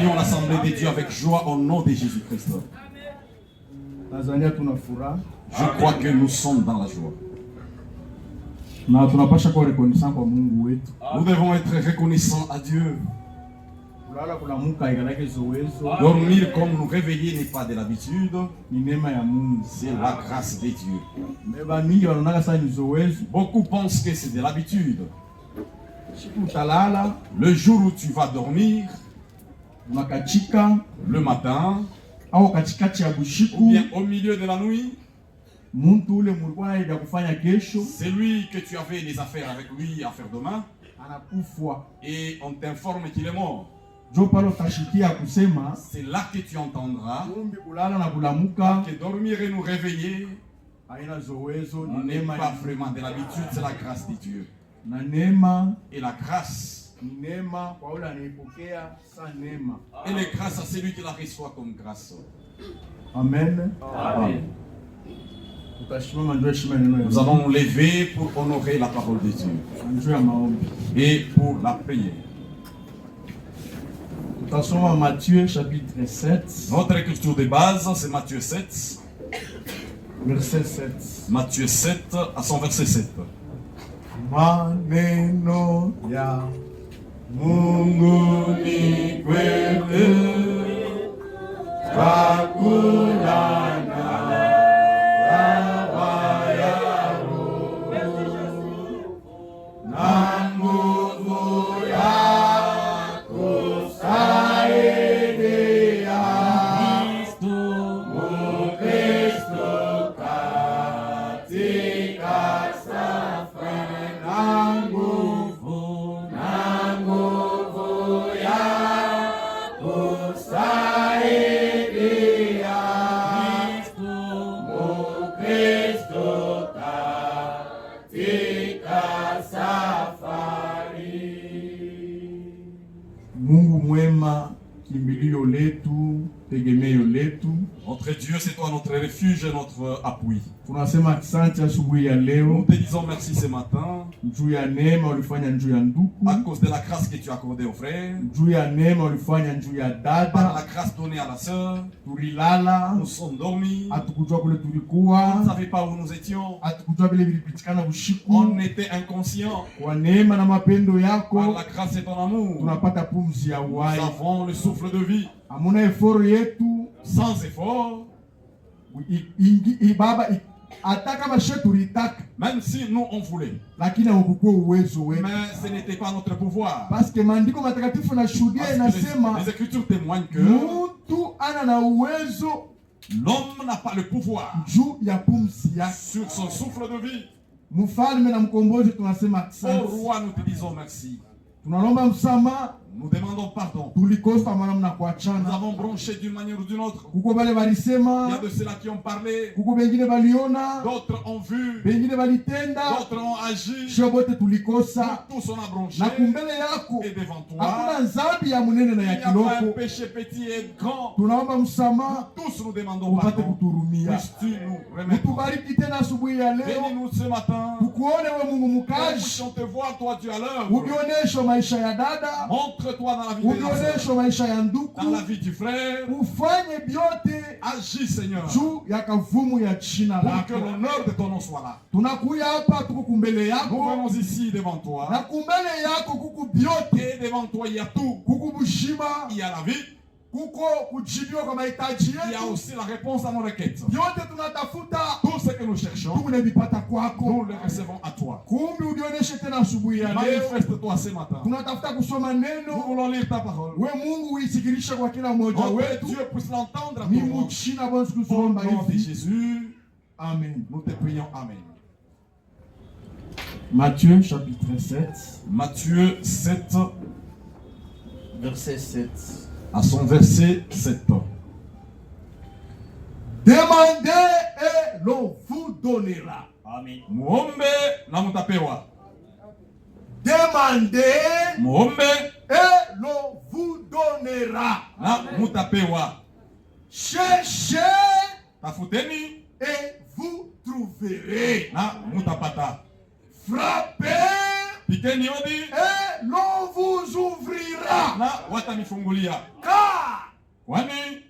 accueillons l'Assemblée de Dieu avec joie au nom de Jésus-Christ. Je crois que nous sommes dans la joie. Nous devons être reconnaissants à Dieu. Dormir comme nous réveiller n'est pas de l'habitude, c'est la grâce de Dieu. Beaucoup pensent que c'est de l'habitude. Le jour où tu vas dormir, le matin, ou bien au milieu de la nuit, c'est lui que tu avais des affaires avec lui à faire demain, et on t'informe qu'il est mort. C'est là que tu entendras que dormir et nous réveiller n'est pas vraiment de l'habitude, c'est la grâce de Dieu. Et la grâce, et les grâces à celui qui la reçoit comme grâce. Amen. Amen. Nous allons nous lever pour honorer la parole de Dieu et pour la prière. Matthieu chapitre 7. Notre écriture de base, c'est Matthieu 7. Verset 7. Matthieu 7 à son verset 7. Maneno ya Mungu ni kweli, kakulana dawa ya roho na nguvu ya kusaidia Mkristo katika safari na nguvu ya kusaidia Mkristo katika safari. Mungu mwema, kimbilio letu, tegemeo letu. Notre Dieu, c'est toi notre refuge et notre appui. Tunasema asante asubuhi ya leo. Nous te disons merci ce matin. Juu ya neema ulifanya juu ya ndugu. À cause de la grâce que tu as accordée aux frères. Juu ya neema ulifanya juu ya dada. Par la grâce donnée à la sœur. Tulilala. Nous sommes dormis. Hatukujua kule tulikuwa. On ne savait pas où nous étions. Hatukujua vile vilipitikana usiku. On était inconscients. Kwa neema na mapendo yako. Par la grâce et ton amour. Tunapata pumzi ya uhai. Nous avons le souffle de vie. Hamuna effort yetu. Sans effort. Même si nous on voulait. Mais ce n'était pas notre pouvoir. Parce que les Écritures témoignent que l'homme n'a pas le pouvoir sur son souffle de vie. Au roi, nous te disons merci. Nous demandons pardon. Nous avons bronché d'une manière ou d'une autre. Il y a de ceux-là qui ont parlé. D'autres ont vu. D'autres ont agi. Nous tous on a bronché. Et devant toi, il n'y a pas un péché petit et grand. Nous tous nous demandons pardon. Puisses-tu nous remettre. Bénis-nous ce matin. On te voit, toi tu as l'heure. Montre-toi dans la vie de la sœur, dans la vie du frère. Agis, Seigneur, pour que l'honneur de ton nom soit là. Nous venons ici devant toi. Et devant toi, il y a tout. Il y a la vie. Il y a aussi la réponse à nos requêtes. Tout ce que nous cherchons, nous le recevons à toi. Manifeste-toi ce matin. Nous voulons lire ta parole. Oh, que Dieu puisse l'entendre à ton nom. Au nom de Jésus, Amen. Nous te prions. Amen. Matthieu chapitre 7. Matthieu 7. Verset 7. À son verset 7. Demandez et l'on vous donnera. Amen. Muombe na mutapewa. Demandez muombe et l'on vous donnera. Na mutapewa. Cherchez tafuteni et vous trouverez. Na mutapata. Frappez pikeni odi et l'on vous ouvrira. Na watamifungulia. Car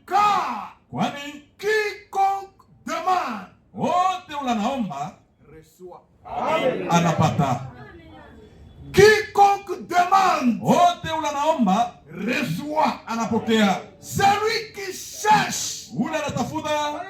Car Kwani quiconque demande wote unanaomba reçoit. anapata. Quiconque demande Wote unanaomba reçoit. anapokea. Celui qui cherche, Ule anatafuta,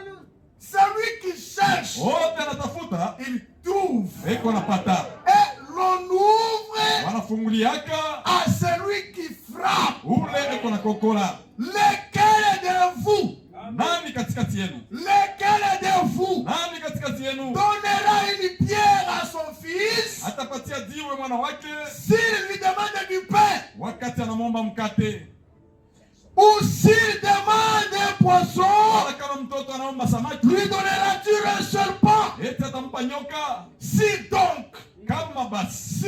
celui qui cherche, wote anatafuta, il trouve. eko anapata. Et l'on ouvre Wanafunguliaka à celui qui frappe. ule eko na kokola. Lequel de vous, Nani katikati yenu? lequel de vous Nani katikati yenu donnera une pierre à son fils atapatia jiwe mwana wake s'il lui demande du pain? wakati anamwomba mkate? Ou s'il demande un poisson, Wala kama mtoto anaomba samaki, lui donneras-tu un serpent? eti atampa nyoka? Si donc, Kama basi,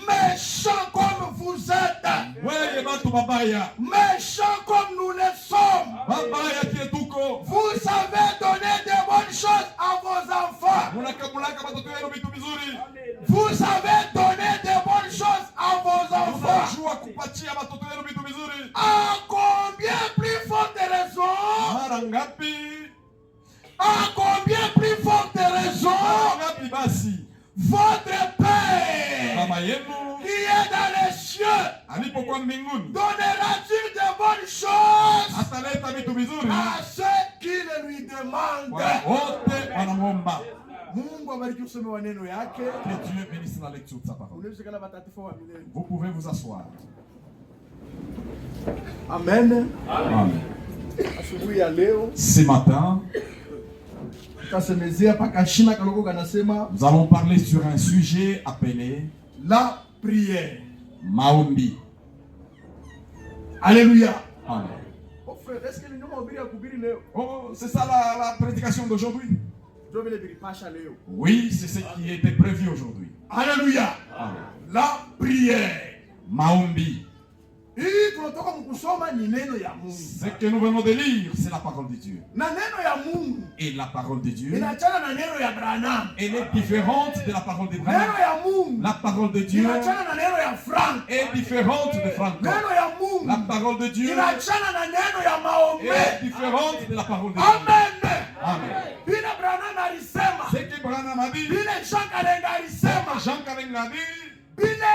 méchants comme vous êtes, weye batu babaya, méchants comme nous le sommes, babaya kietuko, vous savez donner de bonnes choses à vos enfants. munakabulaka batoto yenu vitu vizuri, Vous savez donner de bonnes choses à vos enfants. munajua kupatia batoto yenu vitu vizuri. À combien plus forte raison, Mara ngapi? à combien plus forte raison, Mara ngapi basi votre Père mama yenu qui est dans les cieux alipokuwa mbinguni donnera-t-il de bonnes choses ataleta vitu vizuri à ceux qui le lui demandent? wote wanamwomba. Mungu abariki usome wa neno yake. Que Dieu bénisse la lecture de sa parole. Unaweza watakatifu wa milele. Vous pouvez vous asseoir. Amen. Amen. Asubuhi ya leo Ce matin, tutasemezea pakashina kaloko kanasema nous allons parler sur un sujet appelé la prière. maombi. Alléluia. Amen. Oh frère, est-ce que nous avons bien kubiri leo? Oh, c'est ça la prédication d'aujourd'hui? Ndio vile bilipasha leo. Oui, c'est ce qui était prévu aujourd'hui. Alléluia. Amen. La prière. Maombi. Hii tunatoka mkusoma ni neno ya Mungu. Ce que nous venons de lire, c'est la parole de Dieu. Na neno ya Mungu Et la parole de Dieu, inachana na neno ya Branham. elle est différente de la parole de Neno Branham. ya Mungu La parole de Dieu inachana na neno ya Frank. est différente de Franco. Neno ya Mungu La parole de Dieu inachana na neno ya maombi. est différente de la parole de Dieu. Amen. Amen. Bila Branham alisema, Ce que Branham a dit, bila Jean Kalenga alisema, Jean Kalenga a dit, bila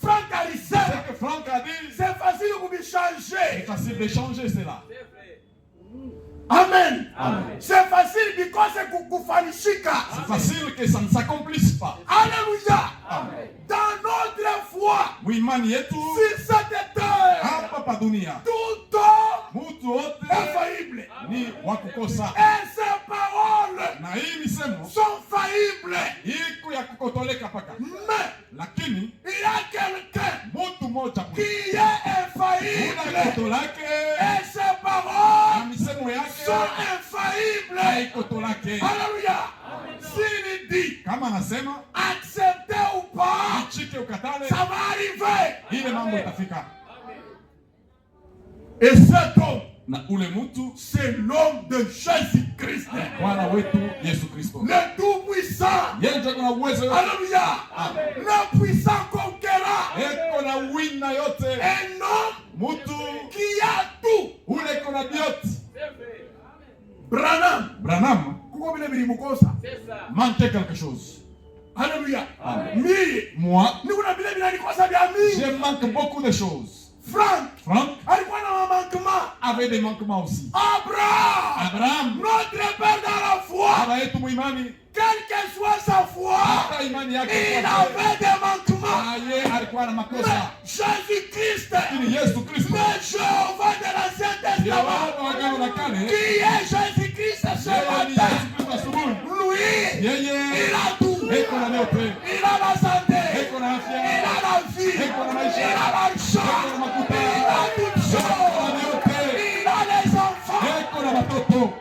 Frank ce alisema, que Franck a dit, c'est facile de c'est changer. facile de changer cela. Amen. Amen. C'est facile because kufanishika. C'est facile que ça ne s'accomplisse pas. Alléluia. Amen. Dans notre foi, Mwimani yetu sur cette terre, hapa pa dunia, tout homme mtu wote est faillible. ni wa kukosa, Et ses paroles na hii misemo sont faillibles. iko ya kukotoleka paka, Mais lakini il y a quelqu'un mtu mmoja qui est infaillible. kuna koto lake Et ses na paroles misemo yake sont infaillibles. haikoto lake. Alléluia. S'il dit Kama anasema accepter ou pas, ichike ukatale, ça va arriver. ile mambo itafika. Et cet homme, Na ule mtu c'est l'homme de Jésus-Christ, Bwana wetu Yesu Kristo, le Tout-Puissant. yeye ndio kuna uwezo yote, Alléluia. Le puissant conquérant. eko na wina yote, Un homme mtu qui a tout. ule kuna biote. Branham. Branham Kuko vile bilimukosa. manque quelque chose. Alléluia. Amen. Mie. Moi, Ni kuna vile vinalikosa vya mingi. je manque beaucoup de choses. Frank Franck alikuwa na manquement. avait des manquements aussi. Abraham. Abraham, Notre père dans la foi. baba yetu muimani, Quelle que soit sa foi, hata imani yake il ilikuwa avait des manquements. yeye alikuwa na makosa, Jésus-Christ, lakini Yesu Kristo le Jéhovah de l'Ancien ndio Testament, Baba wa Agano la Kale, qui est Jésus-Christ ce yeye ni matin, Yesu Kristo asubuhi. lui, Yeye il a tout. eko na yote, Il a la santé, eko na il afya, a la vie, eko na il maisha, a l'argent, eko na makuta, il a toutes eko choses, na yote, il a les enfants. eko na watoto.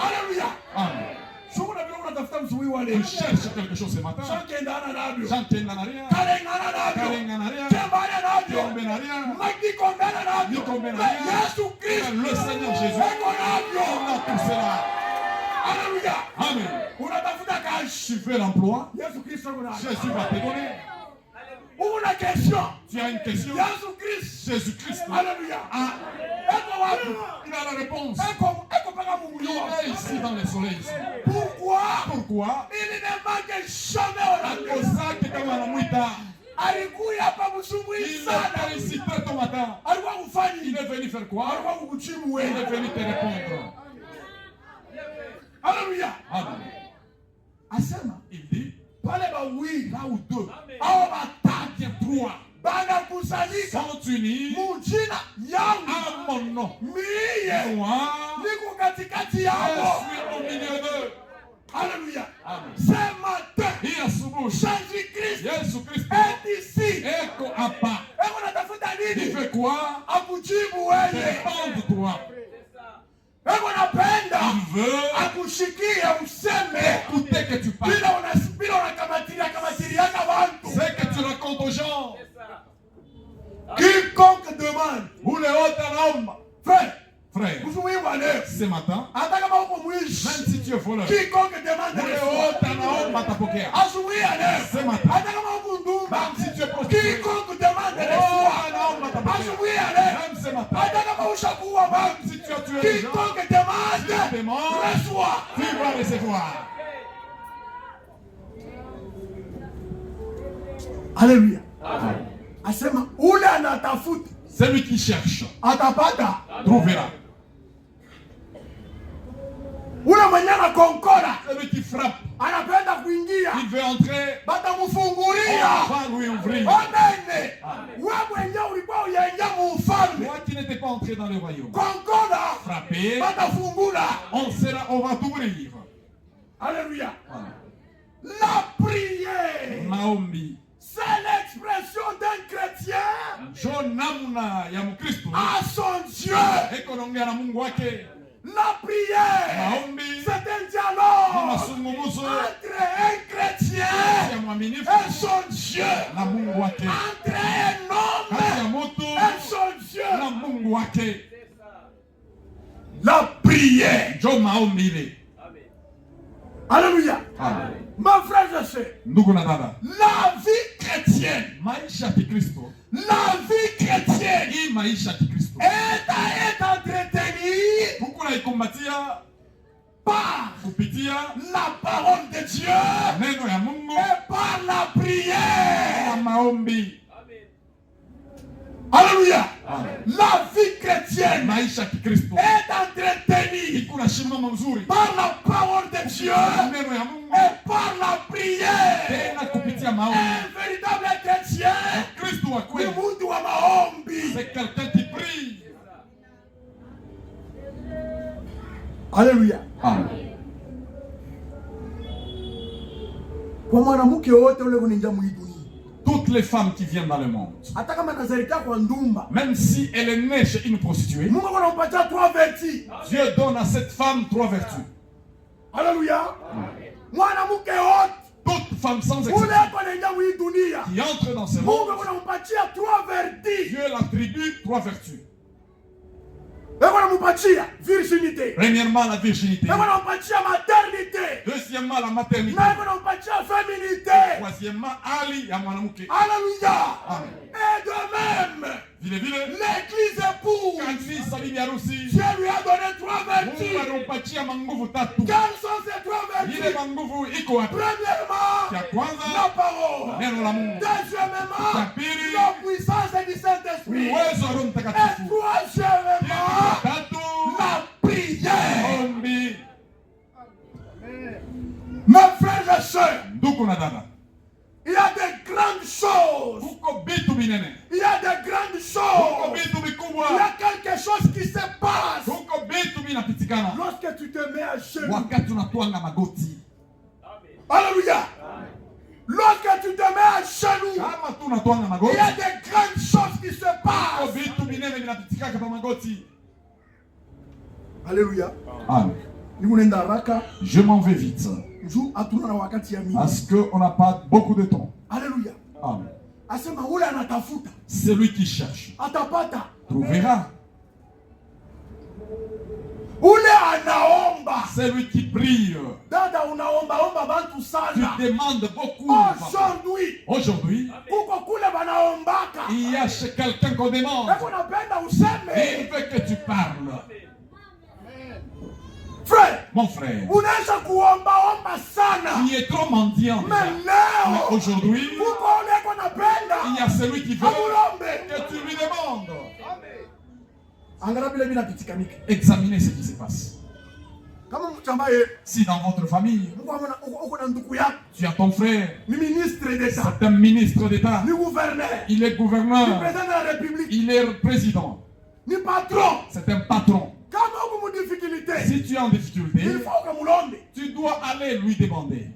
Alléluia. Amen. Shughuli vile unatafuta msubiri wa Tu leo. cherches quelque chose ce matin, Shakendana navyo. chantenda na rien, Kalengana navyo. karenga na rien, Tembana navyo. kiombe na rien, Makikombana navyo. Nikombana Mais navyo. Yesu Kristo. Le Seigneur Jésus, Eko navyo. on a tout cela. Alléluia. Amen. Unatafuta kazi. Tu fais l'emploi, Yesu Kristo eko navyo. Jésus va te donner. Una question. Tu as une question? Jésus-Christ. Alléluia. Il a la réponse. Il est ici dans le soleil. Pourquoi? Pourquoi? Il ne manque jamais. Il est ici très tôt matin. Il est venu faire quoi? Il est venu te répondre. Alléluia. Amen. Il dit, là où deux, trois sont unis à mon nom. Moi, je suis au milieu d'eux. Alléluia. Amen. Ce matin, Jésus-Christ est ici. Eko hapa. Il fait quoi? Répond de toi. Il veut écouter que tu parles. C'est que tu racontes aux gens. Quiconque demande, Où les autres hommes, frère, ce matin, même si tu es voleur, quiconque demande où les autres hommes va t'apporter. Ce matin, même si tu es prostitué, quiconque demande même ce matin, même si tu as tué les gens, quiconque demande reçoit. tu vas recevoir. Alléluia. Asema ule anatafuta Celui qui cherche atapata, trouvera. ule mwenye anakonkora Celui qui frappe, anapenda kuingia, il veut entrer, batamfungulia. on va lui ouvrir. Amen. Wewe mwenyewe ulikuwa uyaingia mufalme, Toi qui n'étais pas entré dans le royaume, konkora frappé, batafungula. on va t'ouvrir. Alléluia. Amen. La prière, Maombi. c'est l'expression d'un chrétien Jo namna ya Mkristo à son Dieu. ekonaongea na Mungu wake. La prière, Maombi c'est un ni dialogue mazungumzo entre un chrétien ya mwaminifu et son Dieu, na Mungu wake, entre un kati ya homme mtu et son Dieu. na Mungu wake. La prière. Jo maombi ile. Alléluia. Amen. Ma frère, je sais, Ndugu na dada, la vie chrétienne, maisha ya Kikristo, la vie chrétienne hii maisha ya Kikristo est entretenue huku naikumbatia par kupitia la parole de Dieu neno ya Mungu et par la na prière. maombi. Alléluia. Amen. La vie chrétienne Maisha ya Kikristo est entretenue iko na shimama mzuri par la parole de Dieu neno ya Mungu et par la prière. tena kupitia maombi. Un véritable chrétien Kristo wa ni kweli mtu wa maombi. c'est quelqu'un qui prie. Alléluia. Amen. Kwa mwanamke wote ule kuninja muiduni, Toutes les femmes qui viennent dans le monde, hata kama nazalika kwa ndumba, même si elle est née chez une prostituée, Mungu anampatia 3 vertus. Dieu donne à cette femme 3 vertus. Alléluia. Mwanamke wote Toute femme sans ule exception kuninja muidunia, qui entre dans ce Mungu monde, anampatia 3 vertus. Dieu l'attribue 3 vertus. Mungu anampatia virginité. Premièrement, la virginité. Mungu anampatia maternité. Deuxièmement, la maternité. Mungu anampatia féminité. Troisièmement, ali ya mwanamke. Alléluia. Amen. Et de même, Vile vile, l'église épouse, kanisa bibi harusi, Dieu lui a donné 3 Mungu vertus. anampatia manguvu tatu. Quelles sont ces 3 Ile vertus? manguvu iko wapi? Premièrement, Ya la kwanza, parole. neno la Mungu. Deuxièmement, Ya pili, la puissance du Saint-Esprit. uwezo wa Roho Et Mtakatifu. troisièmement, Tatu, la prière. ombi. Mes frères et sœurs, Ndugu na dada, il y a de grandes choses. kuko bitu binene, Il y a de grandes kuko choses. bitu Il y vikubwa, a quelque chose qui se passe kuko bitu binapitikana lorsque tu te mets à genoux. wakati unatwanga magoti. Alléluia. Lorsque tu te mets à genoux, Kama tu unatwanga il magoti, y a de grandes choses qui se kuko passent. bitu binene binapitikaka pa magoti. Alléluia. Amen. Nikunenda haraka Je m'en vais vite juu hatuna na wakati ya mingi. parce qu'on n'a pas beaucoup de temps. Alléluia. Amen. Asema ule anatafuta Celui qui cherche atapata. trouvera. Ule anaomba. Celui qui prie. Dada unaomba bantu sana. Tu demandes beaucoup. Aujourd'hui. Kuko kule banaombaka. Il y a chez quelqu'un qu'on demande. Eko napenda useme. Il veut que tu parles. Frère, mon frère, unaweza kuomba sana. Tu es trop mendiant. Mais aujourd'hui, il y a celui qui veut que tu lui demandes. Examinez ce qui se passe. Si dans votre famille, tu as ton frère, c'est un ministre d'État, il est gouverneur, il est président, c'est un patron. Si tu es en difficulté, tu dois aller lui demander.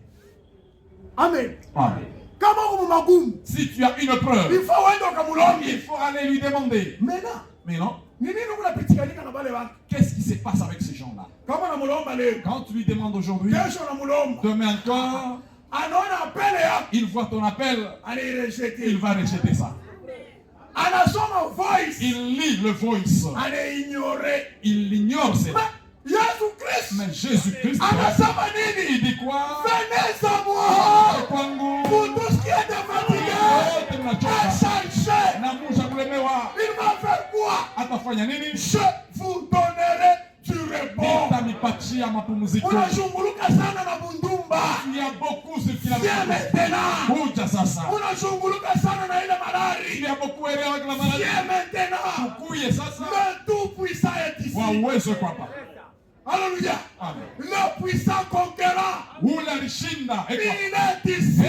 Amen. Amen. Si tu as une preuve, il faut aller lui demander. Mais non. Qu'est-ce qui se passe avec ces gens-là? Quand tu lui demandes aujourd'hui, demain encore, il voit ton appel, il va rejeter ça. Il lit le voice. Il ignore cela. Mais Jésus-Christ, il dit quoi? Venez à moi, vous tous qui êtes fatigués, chargés. Il va faire quoi? Je vous donnerai du repos. Unazunguluka sana na bundumba. Il y a beaucoup ce qu'il a maintenant. Unazunguluka sana na ile malari. Il y a beaucoup erré avec la maladie. Maintenant. Le tout puissant est ici. Alléluia. Le puissant conquérant. Il est ici.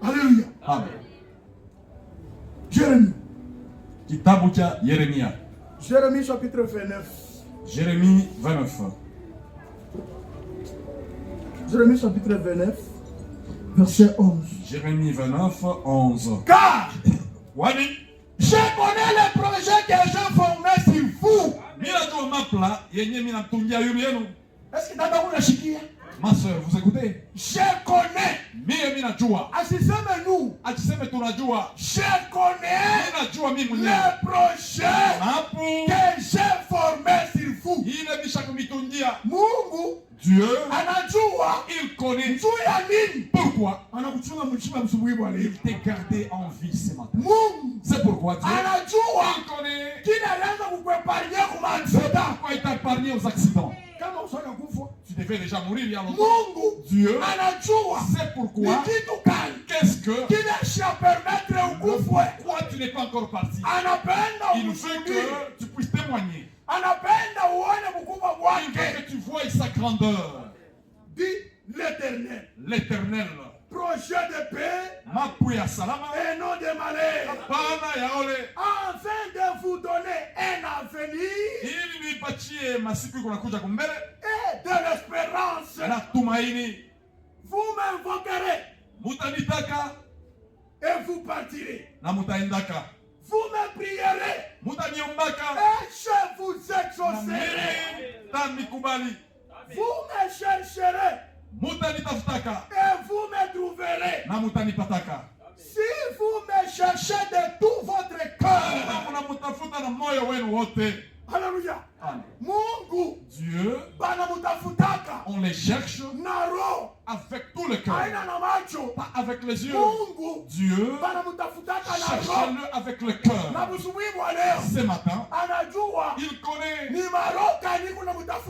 Alléluia. Amen. Jérémie. Kitabu cha Yeremia. Jérémie chapitre 29. Jérémie 29. Jérémie chapitre 29, verset 11. Jérémie 29, 11. Car je connais les projets que j'ai formés sur vous. Est-ce que t'as vous chiquia? Ma soeur, vous écoutez? Je connais. Asiseme nous. Je connais les projets que j'ai formés sur vous. Mungu Dieu, anajua, il connaît pourquoi il t'a gardé en vie ce matin. C'est pourquoi Dieu, il connaît pourquoi il t'a épargné aux accidents. Tu devais déjà mourir il y a longtemps. Dieu, c'est pourquoi, qu'est-ce que, pourquoi tu n'es pas encore parti? Il veut que tu puisses témoigner. Il veut que tu vois sa grandeur. Dit l'Éternel. L'Éternel. Projet de paix et non de malheur. Afin de vous donner un avenir et de l'espérance. Vous m'invoquerez et vous partirez. Vous me prierez et je vous exaucerai. Vous me chercherez et vous me trouverez. Si vous me cherchez de tout votre cœur. Alléluia. Mungu, Dieu, on les cherche avec tout le cœur, pas avec les yeux. Dieu, cherche-le avec le cœur. Ce matin, il connaît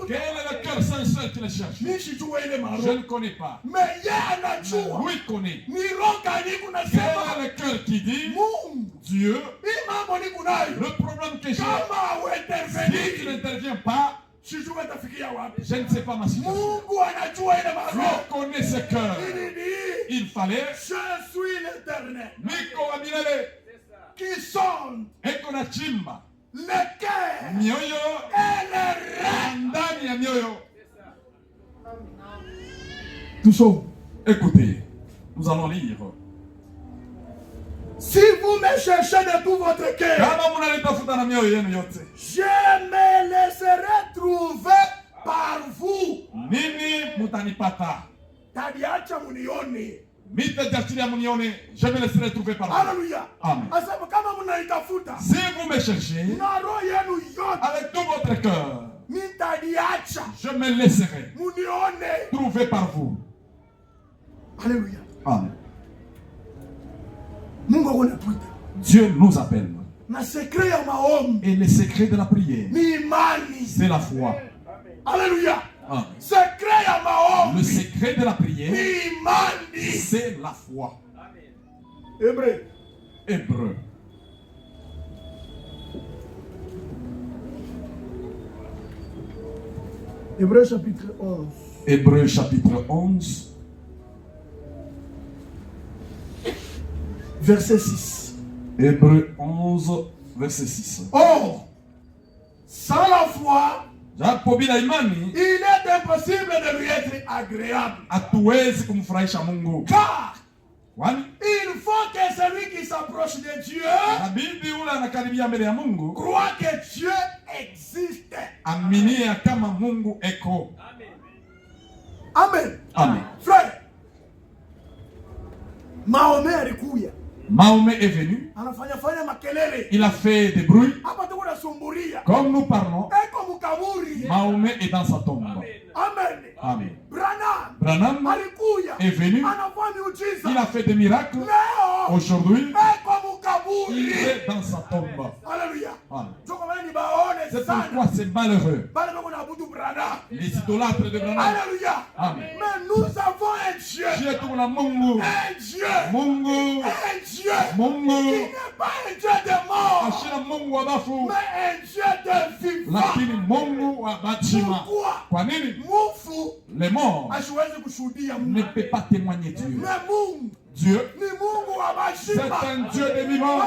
quel est le cœur sincère qui le cherche. Je ne connais pas. Mais lui connaît. Quel est le cœur qui dit Dieu, le problème que j'ai, si tu n'interviens pas, je ne sais pas ma situation. Dieu connaît ce cœur. Il fallait je suis l'Éternel qui sonde le cœur et les reins. Touchons. Écoutez, nous allons lire. Si vous me cherchez de tout votre cœur, je me laisserai trouver par vous. Tadiacha munione. Je me laisserai trouver par vous. Alléluia. Amen. Kama mnanitafuta, si vous me cherchez avec tout votre cœur, je me laisserai trouver par vous. Alléluia. Amen. Dieu nous appelle. Et le secret de la prière, c'est la foi. Alléluia. Amen. Le secret de la prière, c'est la foi. Hébreu. Hébreu. Hébreu chapitre 11. Hébreu chapitre 11. Verset 6. Hébreu 11, verset 6. Or, sans la foi, il est impossible de lui être agréable. Car il faut que celui qui s'approche de Dieu croit que Dieu existe. Amen. Amen. Frère, Mahomet alikuya. Mahomet est venu. Il a fait des bruits. Comme nous parlons, Mahomet est dans sa tombe. Amen. Amen. Branham est venu. Il a fait des miracles. Aujourd'hui, il est dans sa tombe. Alléluia. Amen. C'est pourquoi c'est malheureux. Les idolâtres de Branham. Alléluia. Amen. Mais nous avons un Dieu. Un Dieu. Un Dieu. Qui n'est pas un Dieu de mort. Mais un Dieu de vivant. Pourquoi? Les morts ne peuvent pas témoigner Dieu. Dieu, c'est un Dieu de vivant.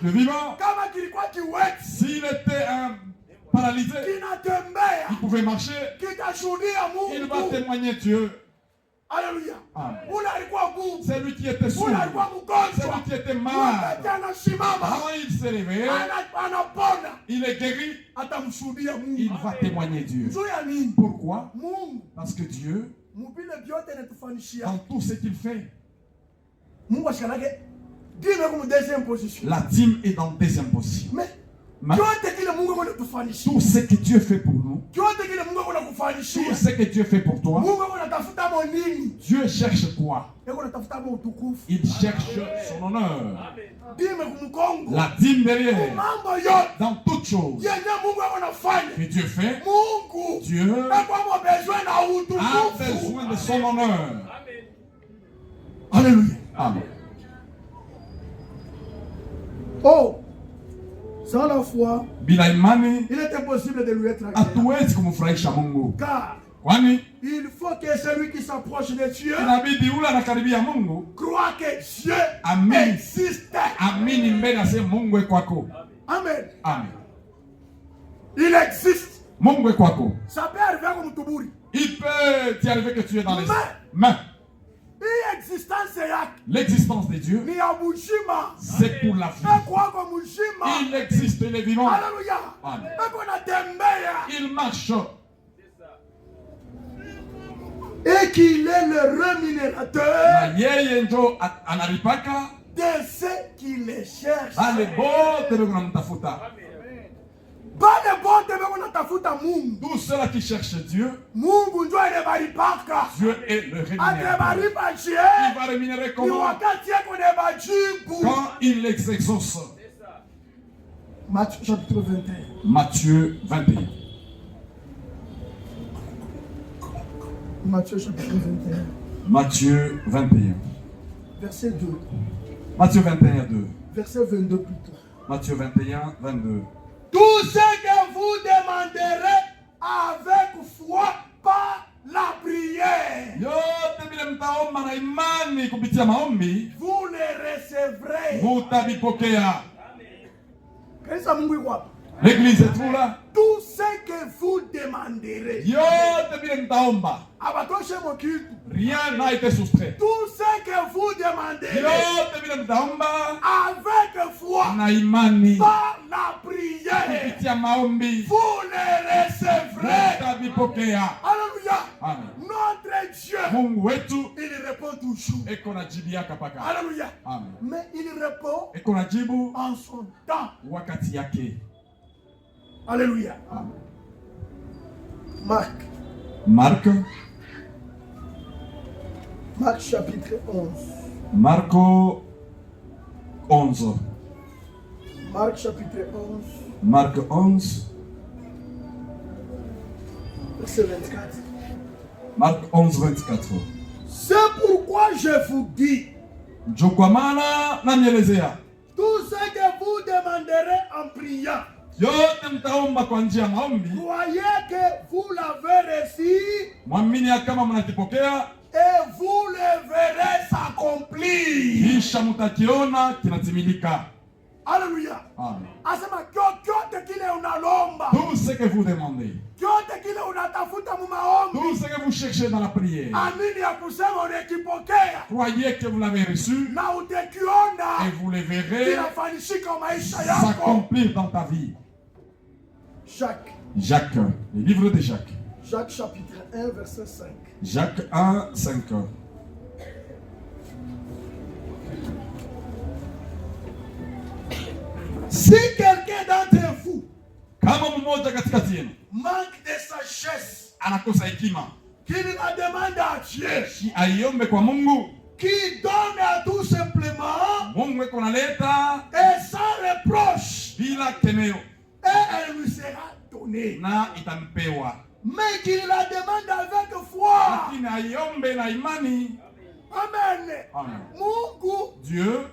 De vivant. S'il était paralysé, il pouvait marcher. Il va témoigner Dieu. Alléluia. C'est lui qui était sourd. C'est lui qui était malade. Quand il s'est réveillé, il est guéri. Il va témoigner Dieu. Pourquoi? Parce que Dieu, dans tout ce qu'il fait, la dîme est dans deuxième position. Tout ce que Dieu fait pour nous, tout ce que Dieu fait pour toi, Dieu cherche quoi? Il cherche son honneur. La dîme derrière, dans toutes choses que Dieu fait, Dieu a besoin de son honneur. Alléluia. Amen. Oh, sans la foi, il est impossible de lui être agréable. Car il faut que celui qui s'approche de Dieu croit que Dieu existe. Amen. Amen. Il existe. Ça peut arriver comme Tuburi. Il peut y arriver que tu es dans les mains. L'existence de Dieu, c'est pour la vie. Il existe, il est vivant. Amen. Il marche. Et qu'il est le rémunérateur de ceux qui les cherchent. Tous ceux-là qui cherchent Dieu, Dieu est le rémunérateur. Il va rémunérer comment? Quand il les exauce. Matthieu chapitre 21. Matthieu 21. Matthieu chapitre 21. Matthieu 21. Verset 2. Matthieu 21, 2. Verset 22 plutôt. Matthieu 21, 22. Tout ce que vous demanderez avec foi par la prière, vous le recevrez. L'église est trop là. Tout ce que vous demanderez, rien n'a été soustrait. tout ce que vous demanderez avec foi par la prière, vous le recevrez. Alléluia. Amen. Notre Dieu, il répond toujours. Alléluia. Amen. Mais il répond en son temps. Alléluia. Marc chapitre 11. Marco 11. Marc chapitre 11. Marc 11. Verset 24. Marc 11, 24. C'est pourquoi je vous dis, tout ce que vous demanderez en priant, croyez que vous l'avez reçu et vous le verrez s'accomplir. Alléluia. Amen. Asema kyote kile unalomba, Tout ce que vous demandez, kyote kile unatafuta mu maombi, tout ce que vous cherchez dans la prière, amini ya kusema unakipokea, croyez que vous l'avez reçu na utakiona et vous le verrez kinafanyika maisha yako. s'accomplir dans ta vie. Jacques, le livre de Jacques. Jacques chapitre 1 verset 5. Jacques 1, 5. Si quelqu'un d'entre vous manque de sagesse, qu'il la demande à Dieu, qui donne à tout simplement et sans reproche, et elle lui sera donnée. Mais qu'il la demande avec foi. Amen. Mungu, Dieu,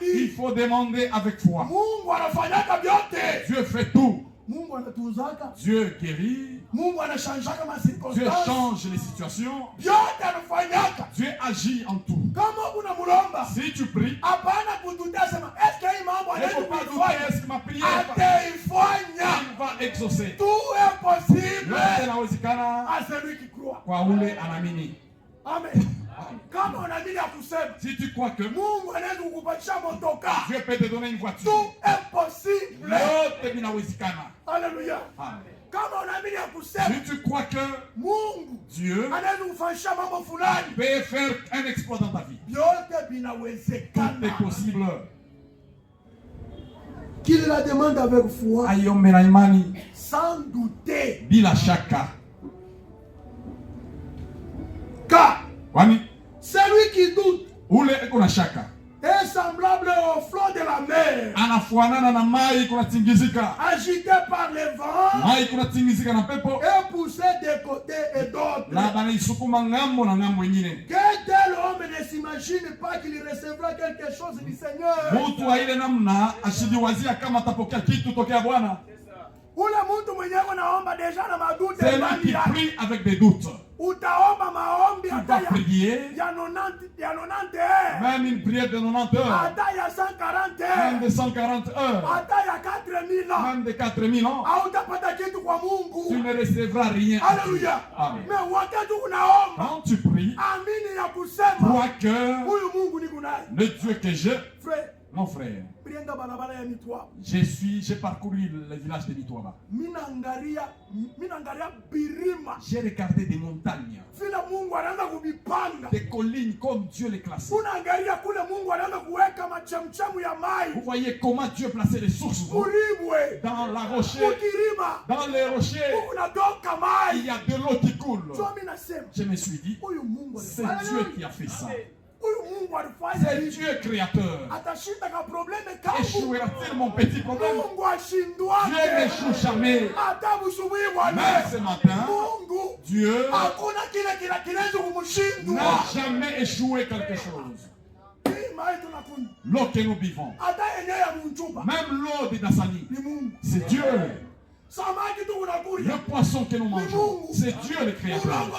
il faut demander avec foi. Dieu fait tout. Dieu guérit. Dieu change les situations. Dieu agit en tout. Si tu pries, il ne faut pas douter, est-ce que ma prière va exaucer? Tout est possible à celui qui croit. Amen. Si tu crois que Dieu peut te donner une voiture, tout est possible. Alléluia. Amen. Si tu crois que Dieu peut faire un exploit dans ta vie, tout est possible. Qu'il la demande avec foi, sans douter. Bila shaka. Car celui qui doute est semblable au flot de la mer, agité par le vent et poussé de côté et d'autre. Que tel homme ne s'imagine pas qu'il recevra quelque chose du Seigneur. C'est lui qui prie avec des doutes. Tu vas prier, même une prière de 90 heures, même de 140 heures, même de 4000 ans, tu ne recevras rien. Alléluia. Amen. Mais quand tu pries, crois que le Dieu que j'ai, mon frère, j'ai parcouru le village de Mitwaba. J'ai regardé des montagnes, des collines comme Dieu les classe. Vous voyez comment Dieu plaçait les sources d'eau dans la rocher, dans les rochers. Il y a de l'eau qui coule. Je me suis dit, c'est Dieu qui a fait ça. C'est Dieu créateur. Échouera-t-il mon petit problème? Dieu n'échoue jamais. Mais ce matin, Dieu n'a jamais échoué quelque chose. L'eau que nous buvons, même l'eau de Dassani, c'est Dieu. Le poisson que nous mangeons, c'est Dieu le créateur.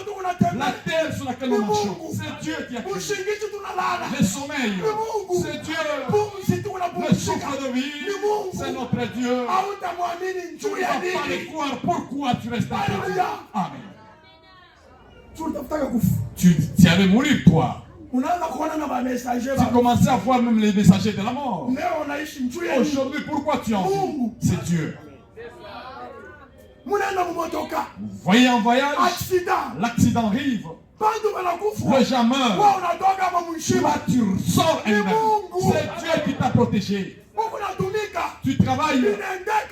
La terre sur laquelle nous marchons, c'est Dieu qui a créé. Le sommeil, c'est Dieu. Le souffle de vie, c'est notre Dieu. Tu ne vas pas le croire. Pourquoi tu restes perdu? Amen. Tu allais mourir, toi. Tu commençais à voir même les messagers de la mort. Aujourd'hui, pourquoi tu en vis? C'est Dieu. Vous voyez en voyage, l'accident arrive, le gens meurt, toi tu sors elle-même. C'est Dieu qui t'a protégé. Tu travailles,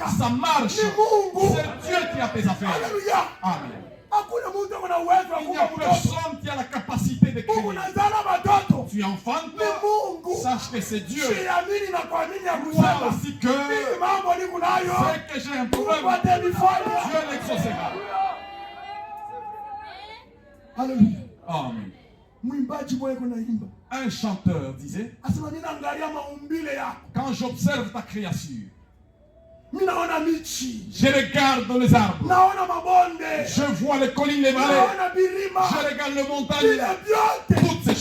Ça marche. C'est Dieu qui a tes affaires. Alléluia. Amen. Il n'y a personne qui a la capacité de créer. Tu enfantes, sache que c'est Dieu. Crois aussi que c'est que j'ai un problème. Dieu l'exaucera. Alléluia. Amen. Un chanteur disait, quand j'observe ta créature, je regarde les arbres, je vois les collines, les vallées, je regarde les montagnes, toutes ces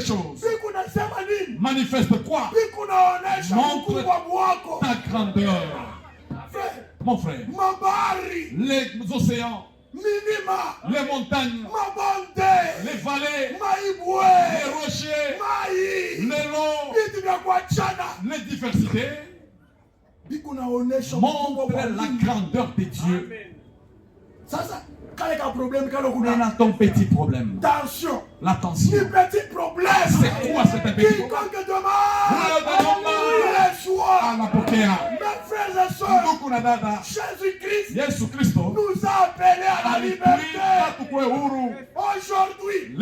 choses manifestent quoi? Montre ta grandeur. Mon frère, les océans, les montagnes, les vallées, les rochers, les longs, les diversités montrent la grandeur de Dieu. Maintenant, ton petit problème. L'attention. C'est quoi cet petit problème? Jésus-Christ nous a appelés à la liberté. Aujourd'hui,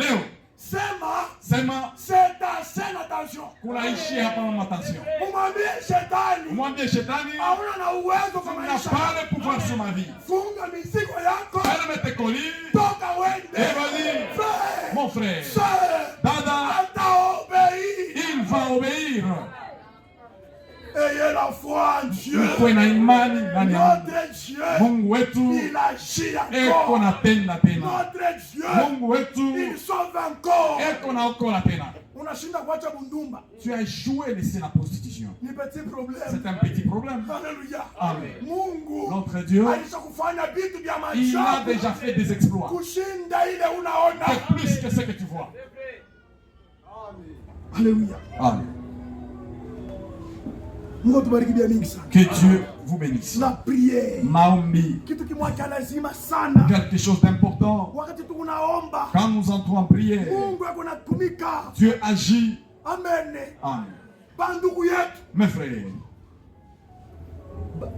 sema c'est ta saine attention. Umwambie shetani hauna uwezo kwa maisha yako. Funga mizigo yako. Toka wende. Mon frère, Dada, il va obéir. Ayez la foi en Dieu. Notre Dieu, Mungu wetu il agit eko encore. natenda tena. Notre Dieu, Mungu wetu il sauve encore. eko naokola tena. Unashinda kuacha bundumba. Tu as échoué laisser la prostitution. Ni petit problème. C'est un petit problème. Alléluia. Amen. Mungu Notre Dieu, alishakufanya vitu vya il a maajabu déjà fait des exploits. kushinda ile unaona. C'est plus que ce que tu vois. Alléluia. Amen. Mungu tubariki bien mingi sana. Que Dieu vous bénisse. La prière. Maombi. Kitu kimwacha lazima sana. Quelque chose d'important. Wakati tunaomba. Quand nous entrons en prière, Mungu anatumika. Dieu agit. Amen. Amen. Bandugu yetu. Mes frères,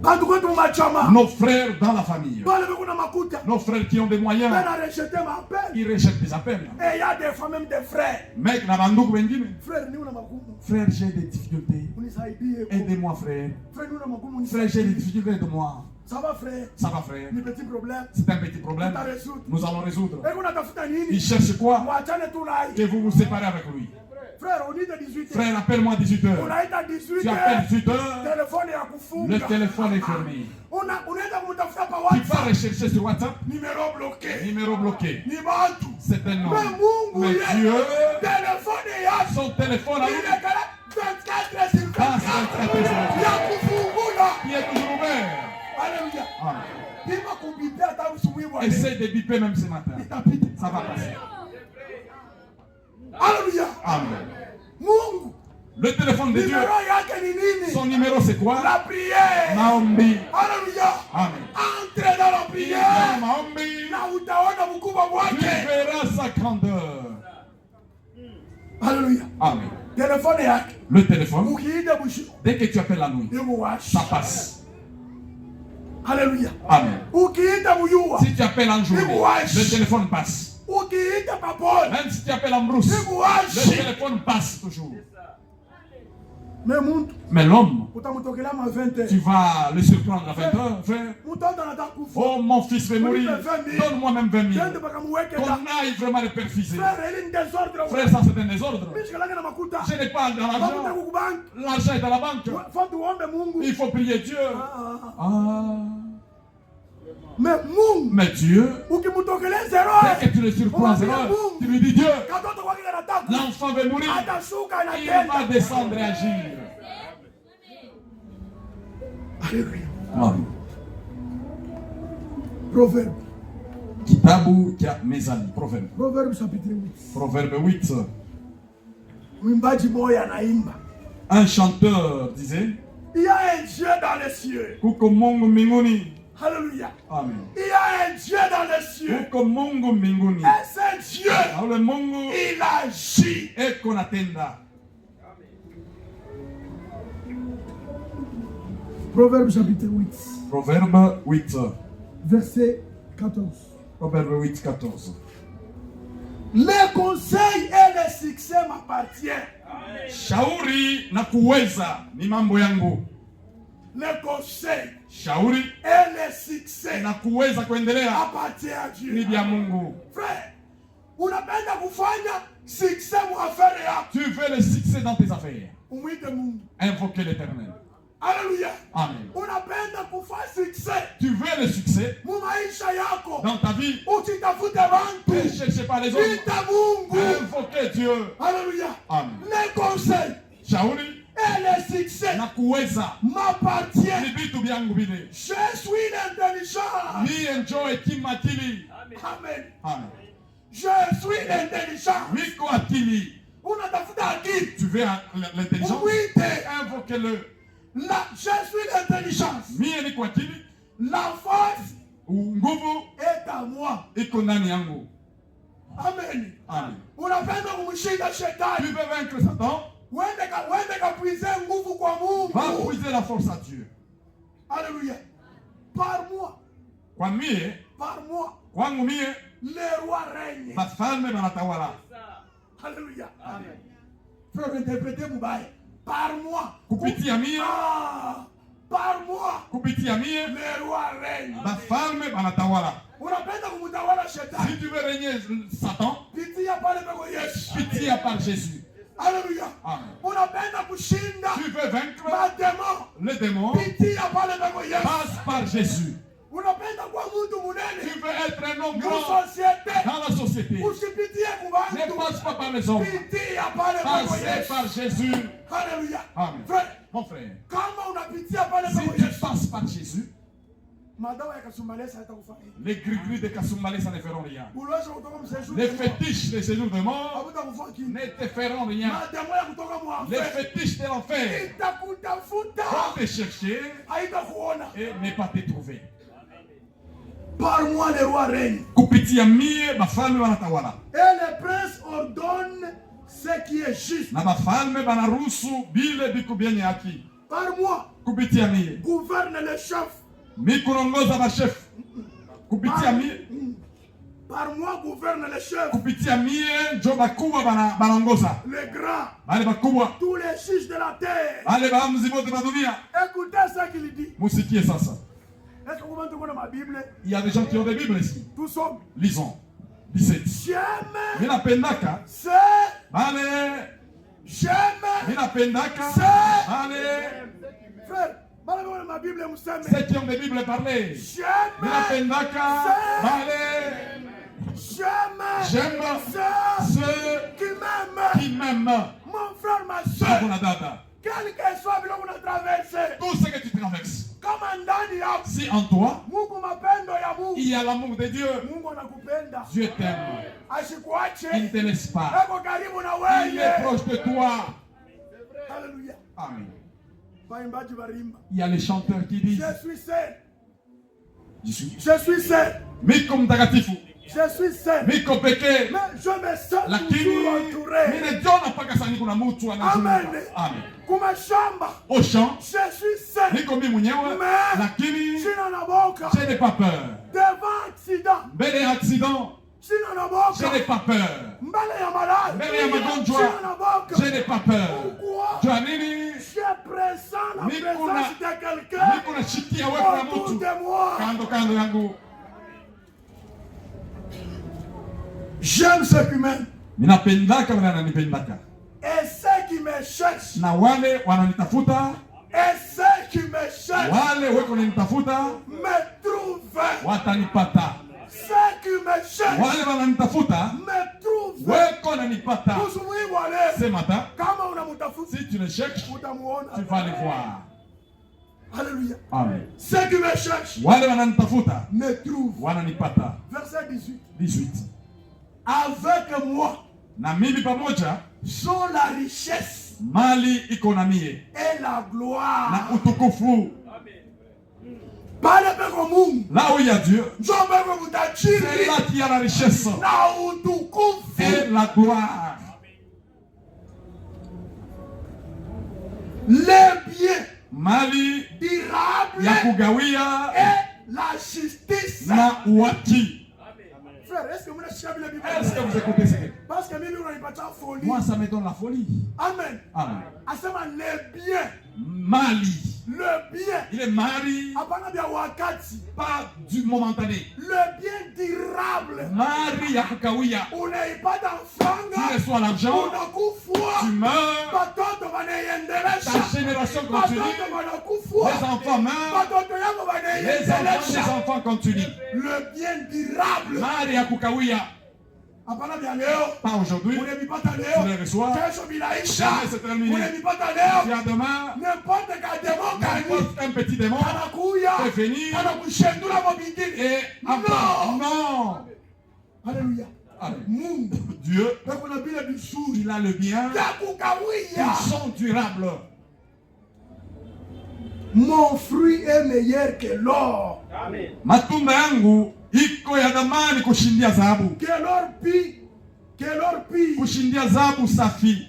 bandugu yetu machama. nos frères dans la famille, Bale kuna makuta. nos frères qui ont des moyens, ils rejettent des appels. Et il y a des femmes, même des frères. Mec, na bandugu wengine. Frère, ni una magumu. Frère, j'ai des difficultés. Unisaidie. Aidez-moi, frère. Frère, ni una magumu. Frère, j'ai des difficultés de moi. Ça va, frère? Ça va, frère. Ni petit problème. C'est un petit problème. Nous allons résoudre. Et kuna tafuta nini? Il cherche quoi? Mwachane tu naye. Que vous vous séparez avec lui. Frère, on dit de 18h. Frère, appelle-moi à 18h. Unaita 18h. Tu appelles 18h. Téléphone ya kufunga. Le téléphone est fermé. Unaenda kumtafuta pa Tu vas WhatsApp. rechercher sur WhatsApp. Numéro bloqué. Numéro bloqué. Ni bantu. C'est un homme. Mais Mais Dieu, téléphone ya. son téléphone à lui, Il est 24 sur 24. Ya kufungula. qui est toujours ouvert. Alléluia. Amen. Pima kubipe hata usubuhi bwana. Essaye de biper même ce matin. Itapita. Ça va passer. Alléluia. Amen. Mungu. Le téléphone de Dieu, Numéro yake ni nini? son numéro c'est quoi? La prière. Maombi. Alléluia. Amen. Entre dans la prière. Maombi. Na utaona mkubwa Tu wake. verras sa grandeur. Alléluia. Amen. Téléphone yake. Le téléphone, Ukiita bushu. dès que tu appelles la nuit, Yuwash. ça passe. Alléluia. Amen. Ukiita buyuwa. Si tu appelles en journée, le téléphone passe. Ukiita papone. Même si tu appelles en brousse, le téléphone passe toujours. Mais l'homme, Utamutokela ma 20h. tu vas le surprendre à 20h, frère. Mtoto anataka kufa. Oh, mon fils va mourir. Donne-moi même 20 000. Twende bakamuweke Qu'on da. aille vraiment le perfuser. Frère, ili ni désordre. Frère, ça c'est un désordre. Mimi shikalanga na makuta. Je n'ai pas Makuta d'argent. kukubank. L'argent est à la banque. Faut tuombe Mungu. Il faut prier Dieu. Ah. Mais Mungu. Mais Dieu, Ukimutokele zero. dès que tu le surprends, tu lui dis Dieu, Katoto wake anataka. l'enfant va mourir. Atashuka na Il tenda. va descendre et agir. Alléluia. Amen. Proverbe. Kitabu cha Mezali, Proverbe. Proverbe chapitre 8. Proverbe 8. Mwimbaji moya anaimba. Un chanteur disait, Il y a un Dieu dans les cieux. Kuko Mungu mbinguni. Alléluia. Amen. Il y a un Dieu dans les cieux. Kuko Mungu mbinguni. Et c'est Dieu. Ule Mungu Il agit. eko natenda. Proverbe chapitre 8. Proverbe 8. Verset 14. Proverbe 8, 14. Les conseils et les succès m'appartiennent. Shauri na kuweza ni mambo yangu. Les conseils, shauri et les succès na kuweza kuendelea appartient à Dieu. ni vya Mungu. Frère, unapenda kufanya succès mu affaire yako. Tu veux le succès dans tes affaires. Umwite Mungu. Invoquez l'Éternel. Alléluia. Amen. Unapenda kufanya succès. Tu veux le succès Mu maisha yako. dans ta vie. Usitafute bantu. Ne cherchez pas les autres. Ita Mungu. Invoquez Dieu. Alléluia. Amen. Les conseils Shauri et les succès na kuweza m'appartiennent. ni vitu vyangu vile. Je suis l'intelligence. Mie njoo hekima akili. Amen. Amen. Je suis l'intelligence. Miko akili. Unatafuta akili. Tu veux l'intelligence? Umwite. Invoquez-le. Je suis l'intelligence. Mie niko akili. La force Nguvu est à moi. iko ndani yangu. Amen. Amen. Unapenda kumshinda Tu shetani. veux vaincre Satan? Wende kapuize nguvu kwa Mungu. Va puiser la force à Dieu. Alléluia. Par moi. Kwa mie, Par moi. kwangu mie, Les rois règnent. bafalme banatawala. Alléluia. Amen. Frère, interprétez Moubaye. Par moi. Kupitia mie, Par moi. kupitia mie, Les rois règnent. bafalme banatawala. Unapenda kumtawala Si shetani. tu veux régner Satan, Pitia pale peko Yesu. pitia par Jésus. Alléluia. Amen. Unapenda kushinda Tu veux vaincre mademo. les démons, Pitia pale peko Yesu. passe par Jésus. Unapenda kuwa mtu Tu munene. veux être un homme Mu grand société. dans la société. Usipitie Ne kubantu. passe pas par les hommes. Pitia pale peko Passe Yesu. par Jésus. Alléluia. Amen. Frère, Mon frère, kama unapitia pale si peko tu Yesu. passes par Jésus, Madawa ya kasumbalesa haitakufaidi. les gris-gris de Kasumbalé, ça ne feront rien. Uliweza kutoka msejuru. Les fétiches des séjours de mort Hakutakufa kitu. ne te feront rien. Mademo ya kutoka Les mwafe. fétiches de l'enfer Itakutafuta. vont te chercher Haitakuona. et ne pas te trouver. Par moi les rois règnent. Kupitia mie bafalme banatawala Et les princes ordonnent ce qui est juste. na bafalme banaruhusu bile biku byenye haki. Par moi Kupitia mie gouverne les chefs. mi kunongoza bashefu. Kupitia mie, Par moi gouverne les chefs. kupitia mie njo bakubwa banongoza Les grands. bale bakubwa Tous les juges de la terre. bale baamuzi bote ba dunia. Écoutez ce qu'il dit. Musikie sasa. Est-ce que vous avez dans ma Bible? Il y a des gens qui ont des Bibles ici. Tous sommes. Lisons. 17. J'aime. Minapendaka C'est. bale, J'aime. minapendaka bale, Frère, bale dans ma Bible, vous savez. ceux qui ont des Bibles parlez. J'aime. Minapendaka bale, J'aime. ceux Qui m'aiment. qui m'aiment. Mon frère, ma soeur. Hakuna dada. Quel que soit le monde traversé. Tout ce que tu traverses. Kama ndani yako. Si en toi, Mungu mapendo ya Mungu. il y a l'amour de Dieu, Mungu anakupenda. Dieu t'aime. Il Asikuache. ne te laisse pas. Eko karibu na Il est wewe. proche de toi. Alléluia. Amen. Baimbaji barimba. Il y a les chanteurs qui disent, Je suis seul. je suis seul. Miko mtakatifu, Je suis seul. Miko pekee, Mais je me sens lakini toujours entouré. ninajiona mpaka sasa kuna mtu anazunguka. Amen. Amen. Kumashamba. Au champ, Je suis seul. niko mimi mwenyewe, Mais lakini sina na boka. je n'ai pas peur. Devant accident. Mbele ya accident, Sina na je boka. n'ai pas peur. Mbele ya maradhi. Mbele ya magonjwa, Sina na boka. je n'ai pas peur. Pourquoi? Jua nini? Je pressens la Niko présence na- de quelqu'un Niko nashikia wewe na autour mtu de moi. kando kando yangu. J'aime ceux qui m'aiment. Ninapendaka wale wananipendaka, Et ceux qui me cherchent. na wale wananitafuta, Et ceux qui me cherchent wale weko wananitafuta me trouvent. watanipata. Ceux qui me cherchent Wale wananitafuta me trouvent. weko wananipata. Usimuibu wale. Ce matin, Kama unamutafuta si tu le cherches, utamuona. tu vas le voir. Alléluia. Amen. Ceux qui me cherchent Wale wananitafuta me trouvent. wananipata. Verset 18. 18. Avec moi Na mimi pamoja, sont la richesse mali iko na mie et la gloire. na utukufu. Pale peko Mungu. Là où il y a Dieu, Njoo peko c'est mutachiri. là qu'il y a la richesse Na utukufu. et la gloire. Les biens mali durable ya kugawia et la justice. na uwaki. Frère, est-ce que vous avez la Bible? Est-ce que vous écoutez ce que? Parce que Bible on pas de folie. Moi, ça me donne la folie. Amen. Amen. Asema le bien. Mali. Le bien. Il est mari, Apana bia wakati. pas du momentané. Le bien durable. Mari ya kukawia. On n'est pas d'enfant. Tu reçois l'argent, On a kufua. tu meurs, Batoto banayendelesha. ta génération continue, Batoto banakufua. les enfants meurent, Batoto yango banayendelesha. les enfants continuent. Le bien durable. Mari ya kukawia. Apana bia leo. Pas aujourd'hui, Unebipata tu leo. les reçois, Kesho bilaisha. jamais c'est terminé. Unebipata leo. Tu as demain, N'importe quel démon gani. n'importe un petit démon Anakuya. peut venir Anakushendula mabingini. et après, non. Alléluia. Amen. Mungu. Dieu, Peko na bila bizuri. il a le bien, Ya kukawia. ils sont durables. Mon fruit est meilleur que l'or. Matunda yangu iko ya damani kushindia dhahabu. Que l'or pire. Kushindia dhahabu safi.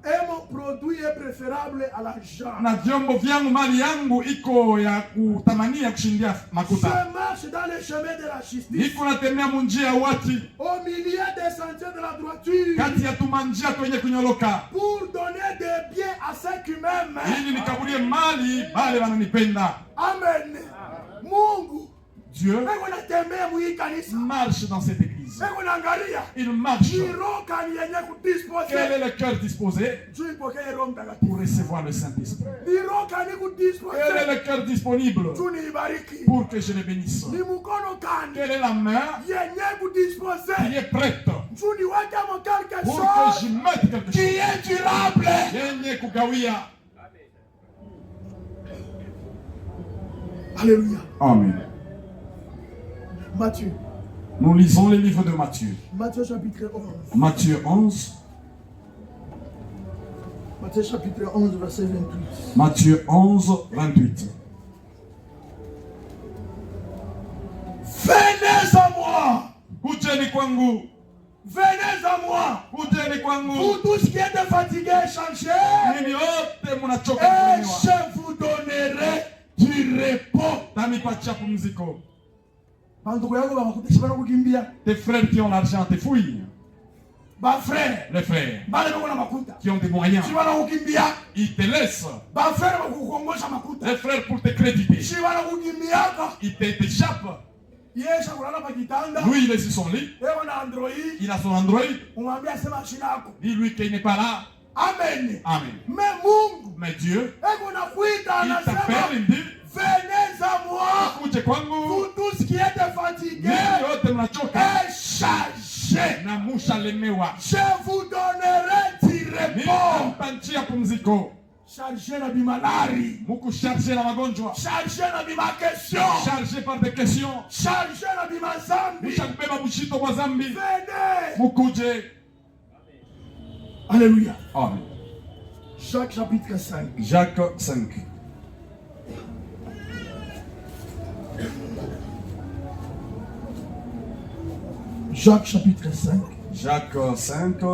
Et mon produit est préférable à l'argent. Na vyombo vyangu, mali yangu iko ya kutamania kushindia Je makuta. marche dans les chemins de la justice. Niko natembea munjia ya wati, Au milieu des sentiers de la droiture. kati ya tumanjia kwenye kunyoloka, Pour donner des biens à ceux qui m'aiment. ili nikabulie mali bale wananipenda. Amen. Mungu. Dieu Peko natembea mwi kanisa. marche dans cette église. Peko naangalia. Il marche. Jiro kani yenye kudispose. Quel est le cœur disposé Juu ipokee Roho Mtakatifu. pour recevoir le Saint-Esprit? Jiro kani kudispose. Quel est le cœur disponible Juu niibariki. pour que je le bénisse? Ni mkono kani Quelle est la main yenye kudispose. qui est prête Juu niweke mo quelque pour que chose je mette quelque qui chose? est durable. Yenye kugawia. Alléluia. Amen. Matthieu. Nous lisons le livre de Matthieu. Matthieu chapitre 11. Matthieu 11. Matthieu chapitre 11 verset 28. Matthieu 11, 28. Venez à moi. Kujeni kwangu. Venez à moi. Kujeni kwangu. Vous tous qui êtes fatigués, changez. Nini yote munachoka Et kulemewa. je vous donnerai du repos. Tanipatia pumziko. Bandugu yangu bakutishibana kukimbia. Tes frères qui ont l'argent te fouillent. Ba frère. Les frères Bale bako na makuta. qui ont des moyens, Shibana kukimbia. ils te laissent. Ba frère bakukongosha makuta. Les frères pour te créditer, Shibana kukimbiaka. ils t'échappent. Yesha kulala pa kitanda. Lui, il est sur son lit. Eko na Android. Il a son Android. Umwambia sema shina yako. Dis-lui qu'il n'est pas là. Amen. Amen. Mais Mungu Mais Dieu, eko na kuita il anasema t'appelle, il dit, venez à moi. kuje kwangu. Vous tous qui êtes fatigués Nini yote mnachoka et chargés. na mushalemewa. Je vous donnerai du repos. Nitampanchia pumziko. Chargé na bimalari. Muku chargé na magonjwa. Chargé na bima question. Chargé par des questions. Chargé na bima zambi. Mushakubeba bushito kwa zambi. Venez. Mukuje. Alléluia. Amen. Jacques chapitre 5. Jacques 5. Jacques chapitre 5. Jacques 5.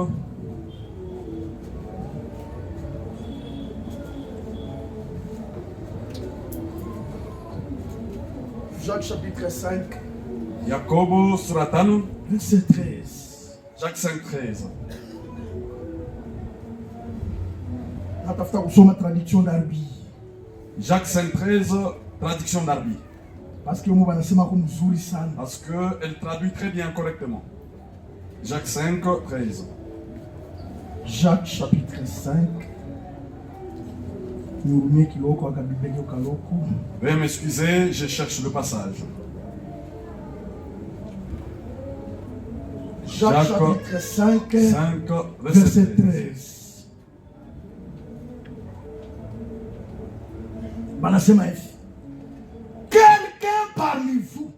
Jacques chapitre 5. Yakobo sura 5. Verset 13. Jacques 5, 13. Natafuta kusoma traduction d'Arbi. Jacques 5, 13, traduction d'Arbi. Parce que Mungu anasema kwa mzuri sana. Parce qu'elle traduit très bien correctement. Jacques 5, 13. Jacques chapitre 5. Nihurumie kiloko akabibelio kaloko. Veuillez m'excuser, je cherche le passage. Jacques chapitre 5, 5, verset 13. 13. Banasema hivi. Quelqu'un parmi vous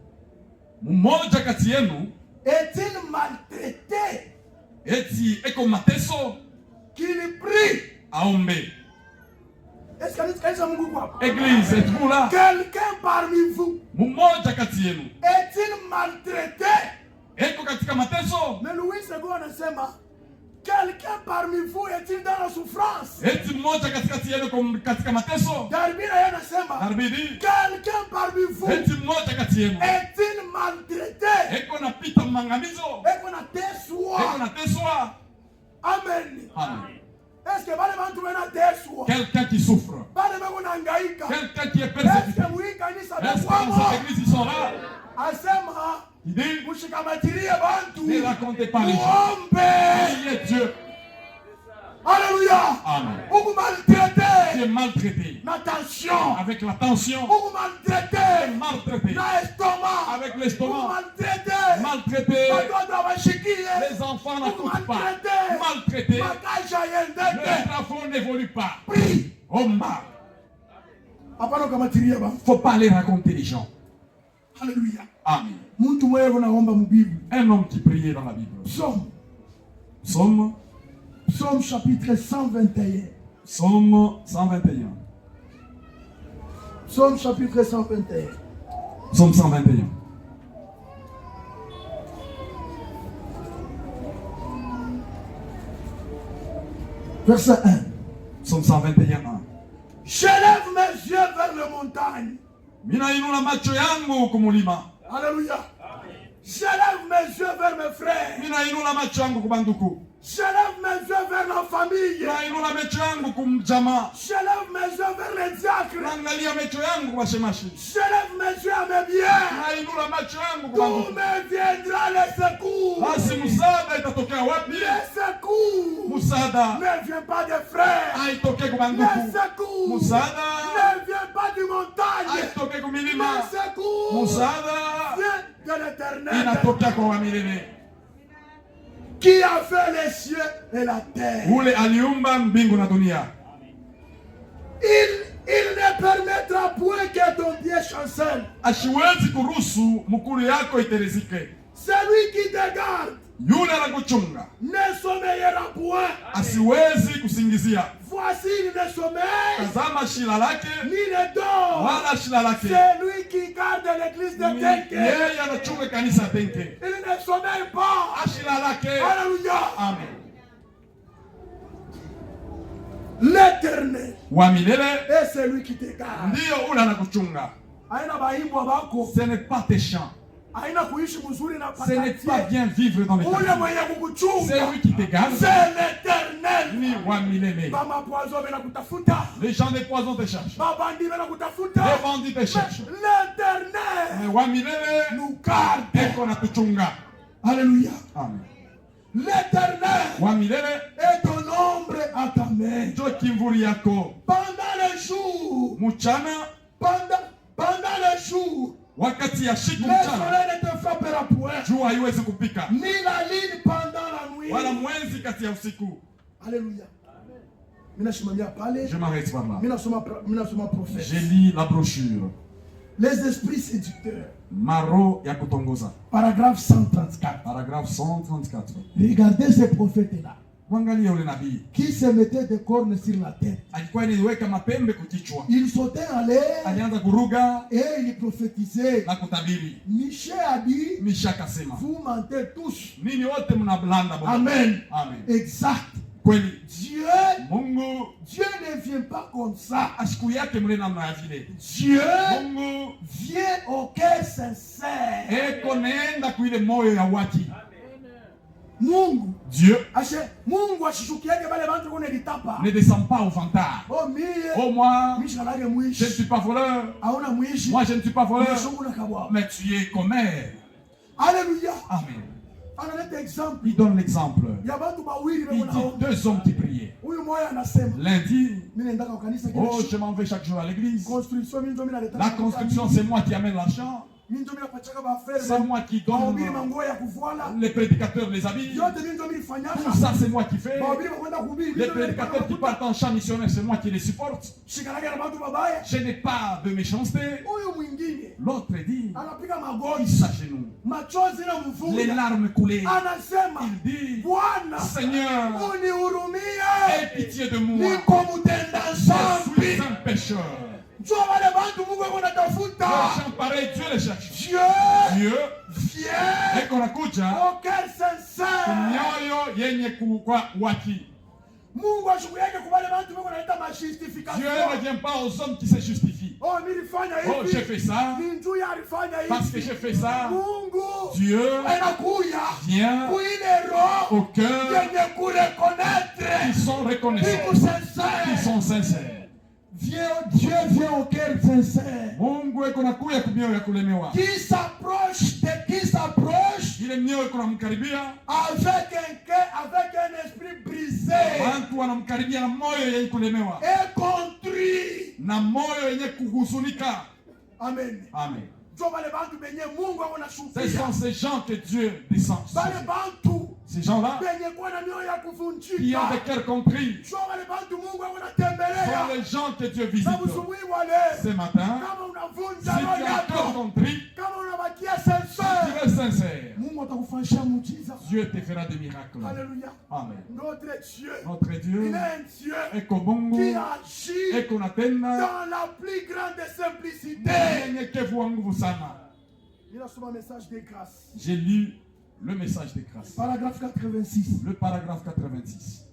Mmoja kati yenu est-il maltraité eti eko mateso qu'il prie? aombe. Est-ce que kanisa Mungu kwa hapa? Église, êtes-vous là? Quelqu'un parmi vous Mmoja kati yenu est-il maltraité? eko katika mateso. Mais Louis II anasema Quelqu'un parmi vous est-il dans la souffrance? Eti mmoja katikati yenu katika mateso? Darbina yanasema Darbidi. quelqu'un parmi vous Eti mmoja kati yenu est-il maltraité? eko napita mangamizo? Eko na teswa. Eko nateswa? Amen. Amen. Est-ce que bale bantu bena teswa? Quelqu'un qui souffre. Bale beko na hangaika. Quelqu'un qui est Est-ce persécuté. que mwi kanisa Est-ce que beko? dans cette église ils sont là? Asema Il dit, mushikamatirie bantu. ne racontez pas les gens. Muombe. Priez Dieu. Alléluia. Amen. Uku maltraité. Tu es maltraité. Na tension. Avec la tension. Uku maltraité. Maltraité. Na estomac. Avec Uku l'estomac. maltraité. Maltraité. Batoto abashikie. Les enfants n'accouchent pas. Maltraité. Maltraité. Makaisha yendeke. Le plafond n'évolue pas. Prie. Omba. Hapana ukamatiria ba. Faut pas les raconter les gens. Alléluia. Amen. Muntu mwenye kunaomba mu Bible. Un homme qui priait dans la Bible. Psaume chapitre 121. Psaume 121. Psaume chapitre 121. Psaume 121. Verset 1. Psaume 121. 1. J'élève mes yeux vers les montagnes. Minainua macho yangu kumulima. Alléluia. J'élève mes yeux vers mes frères. Minainua macho yangu kubanduku. J'élève mes yeux vers la famille. Minainua macho yangu kumjamaa. J'élève mes yeux vers les diacres. Naangalia macho yangu kwa shemashi. J'élève mes yeux à mes biens. Nainua macho yangu D'où kubanduku. me viendra le secours? Basi msaada itatokea wapi? Le secours Msaada ne vient pas des frères. haitoke Le kubanduku. secours Msaada ne vient pas du montagne. haitoke kumilima. Le secours Msaada vient de l'éternel inatokea kwa wamilele. qui a fait les cieux et la terre. Ule aliumba mbingu na dunia. Il ne permettra point que ton pied chancelle. Ashiwezi kuruhusu mkuru yako itelezike. Celui qui te garde Yule anakuchunga ne sommeillera point. asiwezi kusingizia. Voici, il ne sommeille Tazama shila lake ni ne dort. wala shila lake. C'est lui qui garde l'église de Tenke. Yeye anachunga kanisa Tenke. Il ne sommeille pas. Ashila lake. Alléluia. Amen. L'éternel Wa milele est celui qui te garde. ndiyo ule anakuchunga. Aina baimbwa bako. Ce n'est pas tes chants. Aina kuishi mzuri na Ce n'est pas patatie. bien vivre dans les Ule quartiers. mwenye C'est kukuchunga. lui qui te garde. C'est l'éternel. Ni wa milele. Kama poison bena kutafuta. Les gens des poisons te cherchent. Babandi bena kutafuta. Les bandits te cherchent. L'éternel Mais wa milele nous garde. eko natuchunga. Alléluia. Amen. L'éternel Wa milele est ton ombre à ta main. ndio kimvuli yako. Pendant les jours, Mchana pendant les jours, wakati ya le siku mchana soleil ne te frappera point, jua haiwezi kupika ni la lune pendant la nuit. wala mwezi kati ya usiku. Alléluia. Minasimamia pale, Je m'arrête par là. minasoma prophète. J'ai lu la brochure Les esprits séducteurs. Maro ya kutongoza. Paragraphe 134. Paragraphe 134. Regardez ces prophètes-là Mwangalia ule nabii. qui se mettaient des cornes sur la tête. Alikuwa aniweka mapembe kukichwa. Ils sautaient en l'air Alianza kuruga et ils prophétisaient. na kutabiri. Michel a dit, Misha akasema, vous mentez tous. nini wote mnablanda bwana. Amen. Amen. Exact. Kweli Dieu Mungu ne vient pas comme ça. asiku yake mle namna ya vile. Dieu Mungu vient au cœur sincère. eko neenda kuile moyo ya watu. Mungu Dieu Mungu ashishukiake bale bantu kone litapa. ne descend pas au vantard. Oh mie. Oh moi, Mishalage je ne mwishi. suis pas voleur. Aona mwishi. Moi je ne suis pas voleur. Mshunguna kabwa. Mais tu es commère. Alléluia. Amen. Analeta exemple. Il donne l'exemple. Ya bantu bawili Il beko dit naomba. deux hommes qui priaient. Huyu moya anasema. Lundi, Mimi ndaka kwa kanisa oh kesho. je m'en vais chaque jour à l'église. Construction mimi ndo mimi naleta. La construction c'est moi qui amène l'argent. Mimi ndo mimi napachaka ba frère. C'est moi qui donne Bahubiri manguo ya kuvuala. les prédicateurs les habits. Yote mimi ndo mimi fanyaka. Tout ça c'est moi qui fais. Bahubiri bakwenda kuhubiri. Les prédicateurs qui partent en champ missionnaire, c'est moi qui les supporte. Shikanage na bantu babaya. Je n'ai pas de méchanceté. Huyu mwingine L'autre dit, anapiga il magoti. s'agenouille. Machozi na Les mvua. larmes coulées. Anasema, Il dit, Bwana, Seigneur, unihurumie. aie pitié de moi. Niko mtenda Je dhambi. suis un pécheur. Njoo wale bantu Mungu yuko Les anatafuta. gens pareils, Dieu les cherche. Dieu Dieu vient eko nakuja au cœur sincère. mioyo yenye kwa waki. Mungu ashughulike kwa wale watu wako wanaita Dieu majustification. ne vient pas aux hommes qui se justifient. Oh, nilifanya hivi. Oh, j'ai fait ça Ni njoo alifanya hivi. parce que j'ai fait ça. Mungu Dieu anakuja vient kuile roho au cœur yenye kureconnaître qui sont reconnaissants, iko sincère. qui sont sincères. Dieu vient au cœur sincère. Mungu eko nakuya kumioyo ya kulemewa. Qui s'approche Ile mioyo eko namkaribia. avec un esprit brisé Watu wanamkaribia na moyo yenye kulemewa. et contrit. Na moyo yenye kuhuzunika. Amen. Amen. Ce sont ces gens que Dieu descend. Ces gens-là qui ont des cœurs compris sont les gens que Dieu visite. Ce matin, si tu as un cœur compris, si tu es sincère, Dieu te fera des miracles. Alléluia. Amen. Notre Dieu est comme Bongo, qui agit est qu'on attend dans la plus grande simplicité. Il a son message de grâce. J'ai lu le message de grâce. Paragraphe 86. Le paragraphe 86.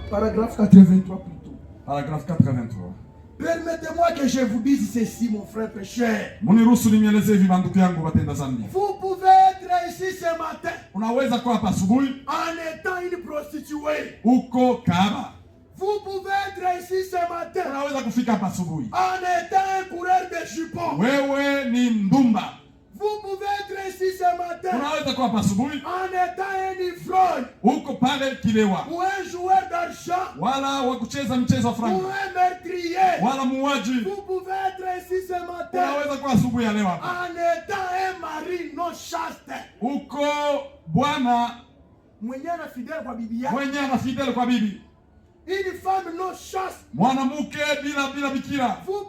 Paragraphe 83 plutôt. Paragraphe 83. Permettez-moi que je vous dise ceci, mon frère pécheur. Vous pouvez être ici ce matin en étant une prostituée. Vous pouvez être ici ce matin en étant un coureur de jupons. Vous pouvez être ici ce matin en étant un ivrogne ou un joueur d'argent ou un meurtrier. Vous pouvez être ici ce matin en étant un mari non chaste. Mwenye ana fidèle kwa bibi. Une femme non chaste. Vous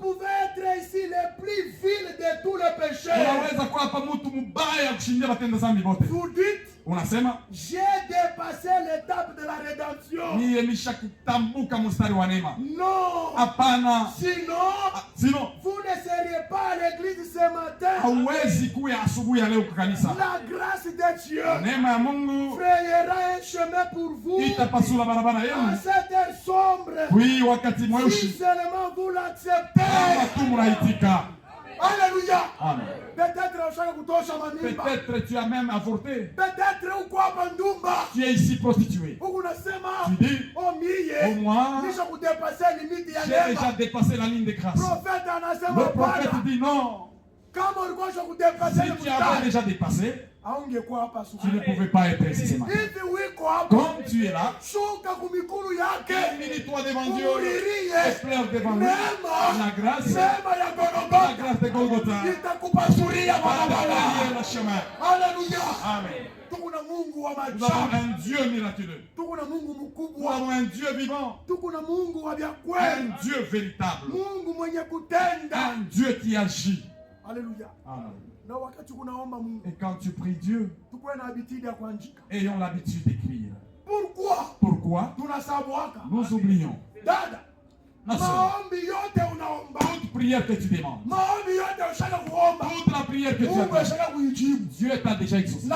pouvez être ici le plus vil de tous les pécheurs. Vous dites, j'ai dépassé l'étape de la rédemption. Non. Sinon, vous ne seriez pas à l'église ce matin. La grâce de Dieu frayera un chemin pour vous dans cette heure sombre. Si seulement vous l'acceptez. Alléluia. Amen. Peut-être tu as même avorté. Tu es ici prostitué. Tu dis, au moins, j'ai déjà dépassé la ligne de grâce. Le prophète dit non. Si tu avais déjà dépassé, tu ne pouvais pas être ici ce matin. Comme tu es là, humilie-toi devant Dieu et pleure devant lui. La grâce de Golgotha le chemin. Amen. Nous avons un Dieu miraculeux. Nous avons un Dieu vivant. Un Dieu véritable. Un Dieu qui agit. Alléluia. Amen. Et quand tu pries Dieu, ayons l'habitude d'écrire. Pourquoi? Nous oublions. Toute prière que tu demandes, toute la prière que tu as, Dieu t'a déjà exaucé.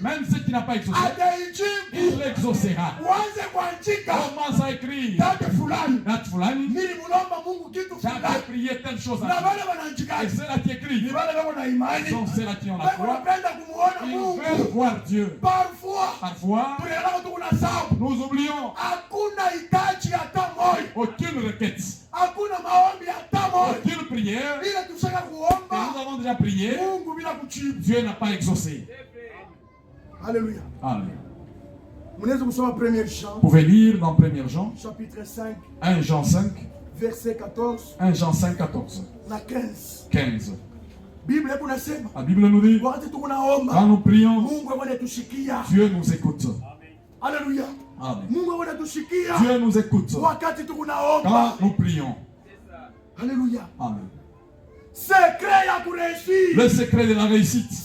Même ce qui n'a pas exaucé, il l'exaucera. Commence à écrire. Date fulani, j'avais prié telle chose à Dieu. Et ceux-là qui écrivent sont ceux-là qui ont la foi. Ils veulent voir Dieu. Parfois, nous oublions aucune requête, aucune prière que nous avons déjà prié, Dieu n'a pas exaucé. Alléluia. Amen. Vous pouvez lire dans 1 Jean, chapitre 5, 1 Jean 5, verset 14, 1 Jean 5, 14, 15. La Bible nous dit, quand nous prions, Dieu nous écoute. Alléluia. Amen. Dieu nous écoute quand nous prions. Alléluia. Amen. Le secret de la réussite. Le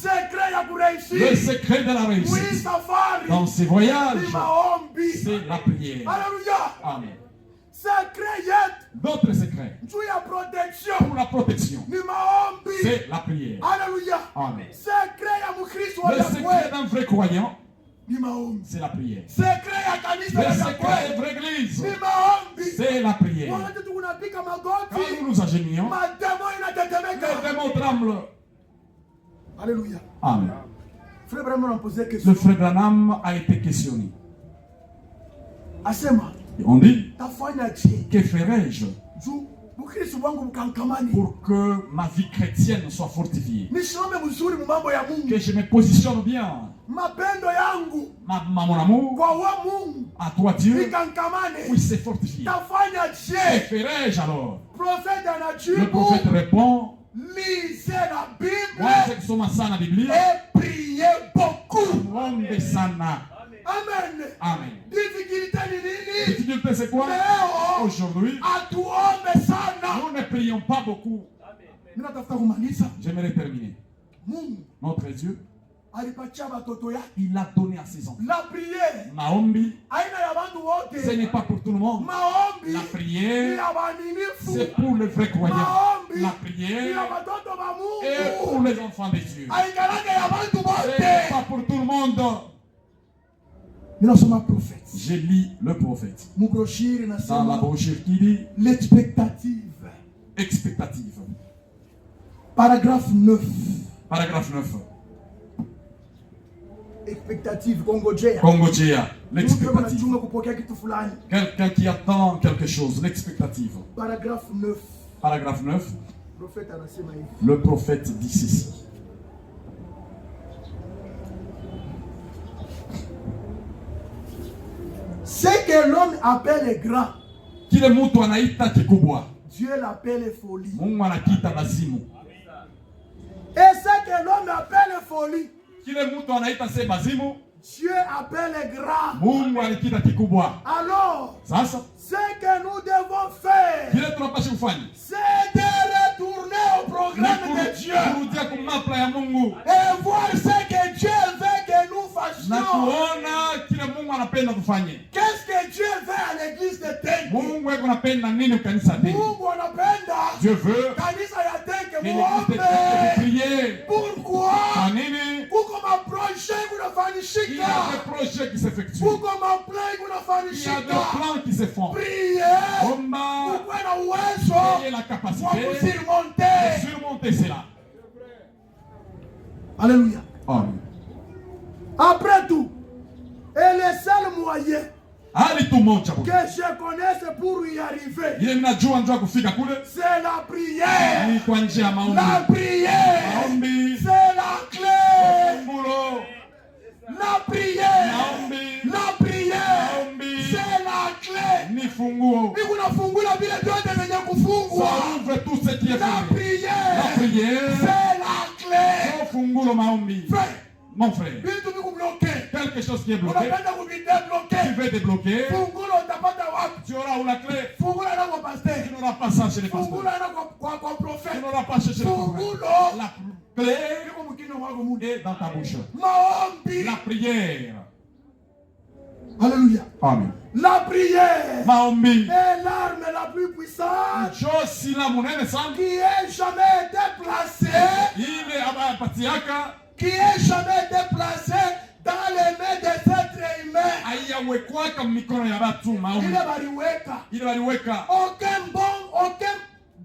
secret de la réussite. Dans ces voyages, c'est la prière. Alléluia. Amen. D'autres secrets. Pour la protection. C'est la prière. Alléluia. Amen. Le Le secret d'un vrai croyant, c'est la prière. Le secret d'une vraie église, c'est la prière. Quand nous nous agenouillons, les démons tremblent. Alléluia. Amen. Frère Branham a posé question. Le frère Branham a été questionné. Asema. On dit, Tafanya que ferais-je pour que ma vie chrétienne soit fortifiée? nisimame mzuri mu mambo ya Mungu. Que je me positionne bien. Mapendo yangu Mon amour kwa wa Mungu à toi Dieu ikankamane. puisse se fortifier. Tafanya Que ferais-je alors? Prophète Le anajibu. prophète répond, Lisez la Bible moi je soma sana Biblia, et priez beaucoup. muombe sana. Amen. Amen. Difficulté ni nini? Difficulté c'est quoi? Leo Aujourd'hui, atuombe sana. nous ne prions pas beaucoup. Mimi natafuta kumaliza. J'aimerais terminer. Mungu Notre Dieu, alipatia watoto yake il a donné à ses enfants. la prière. Maombi, Aina ya watu ce wote. n'est pas pour tout le monde. Maombi La prière, ya waaminifu. c'est pour les vrais croyants. Maombi La ya prière watoto wa est pour Mungu. les enfants de Dieu. Aikalake ya watu Ce wote. n'est pas pour tout le monde. Ninasoma prophète. Je lis le prophète. Mubroshiri Dans la nasema brochure qui dit l'expectative. expectative. Paragraphe 9. Paragraphe 9. Expectative kongojea. Kongojea, Mtu l'expectative. anachunga kupokea kitu fulani. Quelqu'un qui attend quelque chose, l'expectative. Paragraphe 9. Paragraphe 9. Prophète anasema hivi. Le prophète dit ceci. Ce que l'homme appelle grand, Kile mtu anaita kikubwa, Dieu l'appelle folie. Mungu anakiita bazimu. Et ce que l'homme appelle folie, Kile mtu anaita se bazimu, Dieu appelle grand. Mungu alikiita kikubwa. Alors, Sasa ce que nous devons faire, kile tunapaswa kufanya c'est de retourner au programme de Dieu kurudia kumapla ya Mungu et voir ce que Dieu veut que nous na fassions. kuona kile Mungu anapenda tufanye. Qu'est-ce que Dieu veut à l'église de Tenke? Mungu yako anapenda nini kanisa hili? Mungu anapenda Dieu veut kanisa ya Tenke que l'église muombe. de prier. Pourquoi? Kwa nini? Kuko maproje Il y a kunafanyishika. des projets qui s'effectuent. Kuko maplai Il y a des kunafanyishika. plans qui se font. Priez. Omba, Kukuwe na uwezo ayez la wa capacité de kusurmonter. surmonter cela. Alléluia. Amen. Après tout, et le seul moyen Hali tu moja que je connaisse pour y arriver, ile mnajua njua kufika kule c'est la prière. ni kwa njia ya maombi. La prière, Maombi, c'est la clé. fungulo, La prière, maombi, la prière, maombi c'est la clé. ni funguo. Mungu nafungula vile vyote vyenye kufungwa. Ça ouvre tout ce qui est La fermé. La prière, prière, c'est la clé. au fungulo maombi. Frère, Mon frère, vitu vikubloke. quelque chose qui est bloqué, Unapenda tu kuvidebloke. veux débloquer, Fungula utapata wapi? tu auras où la clé. Fungula na kwa Tu pasteur. n'auras pas ça chez les pasteurs. Fungula na kwa Tu prophète. n'auras pas cherché le prophète. Fungulo La clé liko mkino mwako Mungu. est dans ta bouche. Maombi. La prière. Alléluia. Amen. La prière Maombi. est l'arme la plus puissante Josi la munene sana. qui ait jamais été placée, Ile apatiaka qui ait jamais été placée dans les mains des êtres humains. haiyawekwaka mikono ya watu maombi. Ile baliweka. Ile waliweka Aucune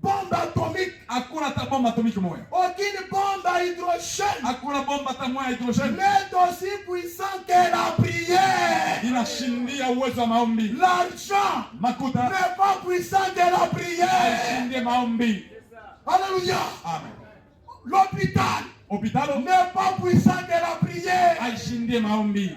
bombe atomique, hakuna hata bomba atomiki moja. aucune bombe à hydrogène Hakuna bomba hata moja ya hidrojeni. n'est aussi puissant que la prière. Inashindia uwezo wa maombi. L'argent Makuta n'est pas puissant que la prière. haishindie maombi. Alléluia. Amen. L'hôpital Hopitalo n'est pas puissant que la prière. haishindie maombi.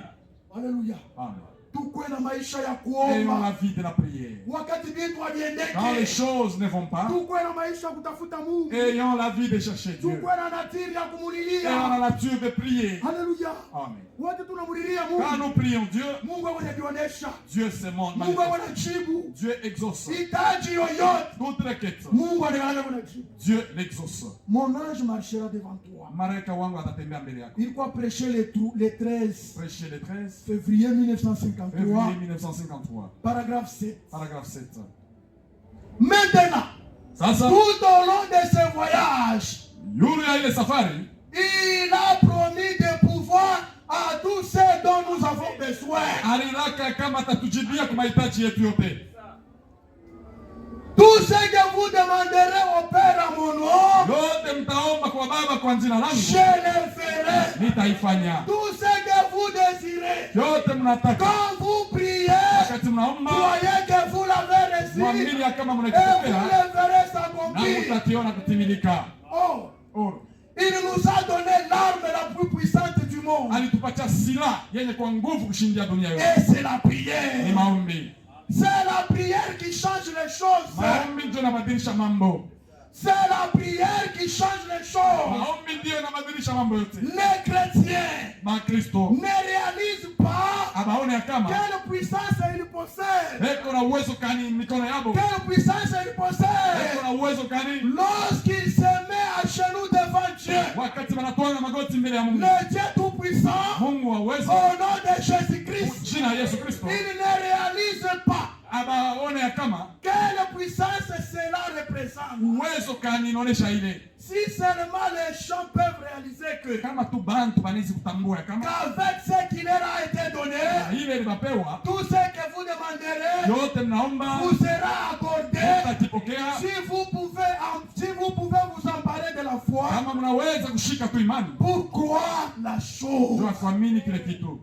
Alléluia. Amen. Tukuwe na maisha ya Ayons kuomba. la vie de la prière. Wakati vitu Quand les haviendeke, choses ne vont pas, tukuwe na maisha ya kutafuta Mungu. ayons la vie de chercher Dieu. Tukuwe na natiri ya Ayons kumulilia. la nature de prier. Haleluya. Amen. Wote tunamulilia Quand Mungu. nous prions Dieu, Mungu anajionyesha. Dieu se montre. Mungu manifeste. anajibu. Dieu exauce. Hitaji yoyote. Toute requête, Mungu anajibu. Dieu l'exauce. Mon ange marchera devant toi. Malaika wangu atatembea mbele yako. Il croit prêcher les 13 Prêcher le 13 février 1953, février 1953. paragraphe 7. Paragraphe 7. Maintenant, sasa tout au long de ce voyage, yule ya ile safari il a promis de pouvoir à tous ceux dont nous avons besoin. alilaka kama atatujibia kwa mahitaji yetu yote. Tout ce que vous demanderez au Père à mon nom, yote mtaomba kwa Baba kwa jina langu, je le ferai. nitaifanya. Tout ce que vous désirez, yote mnataka quand vous priez, wakati mnaomba, croyez que vous l'avez reçu mwamini ya kama et vous mnakipokea le verrez na s'accomplir. mtakiona kutimilika. Oh, il nous a donné l'arme la plus puissante du monde. Alitupatia silaha yenye kwa nguvu kushindia dunia yote. Et c'est la prière. Ni maombi. C'est la prière qui change les choses. Maombi ndio yanabadilisha mambo. C'est la prière qui change les choses. Maombi ndio yanabadilisha mambo yote. Les chrétiens Makristo ne réalisent pas abaone kama quelle puissance ils possèdent. eko na uwezo kani mikono yabo, Quelle puissance ils possèdent. eko na uwezo kani Lorsqu'ils se mettent à genoux devant Dieu, wakati wanatwanga magoti mbele ya Mungu, le Dieu Tout-Puissant, Mungu wa uwezo, au nom de Jésus-Christ, jina la Yesu Kristo, ils ne réalisent pas abaone kama quelle puissance cela représente. uwezo kani inaonesha ile. Si seulement les gens peuvent réaliser que Kama tu bantu banezi kutambua kama qu'avec ce qui leur a été donné, ile libapewa tout ce que vous demanderez yote mnaomba vous sera accordé. mtakipokea. Si vous pouvez vous emparer de la foi Kama mnaweza kushika tu imani pour croire la chose. ndio kuamini kile kitu.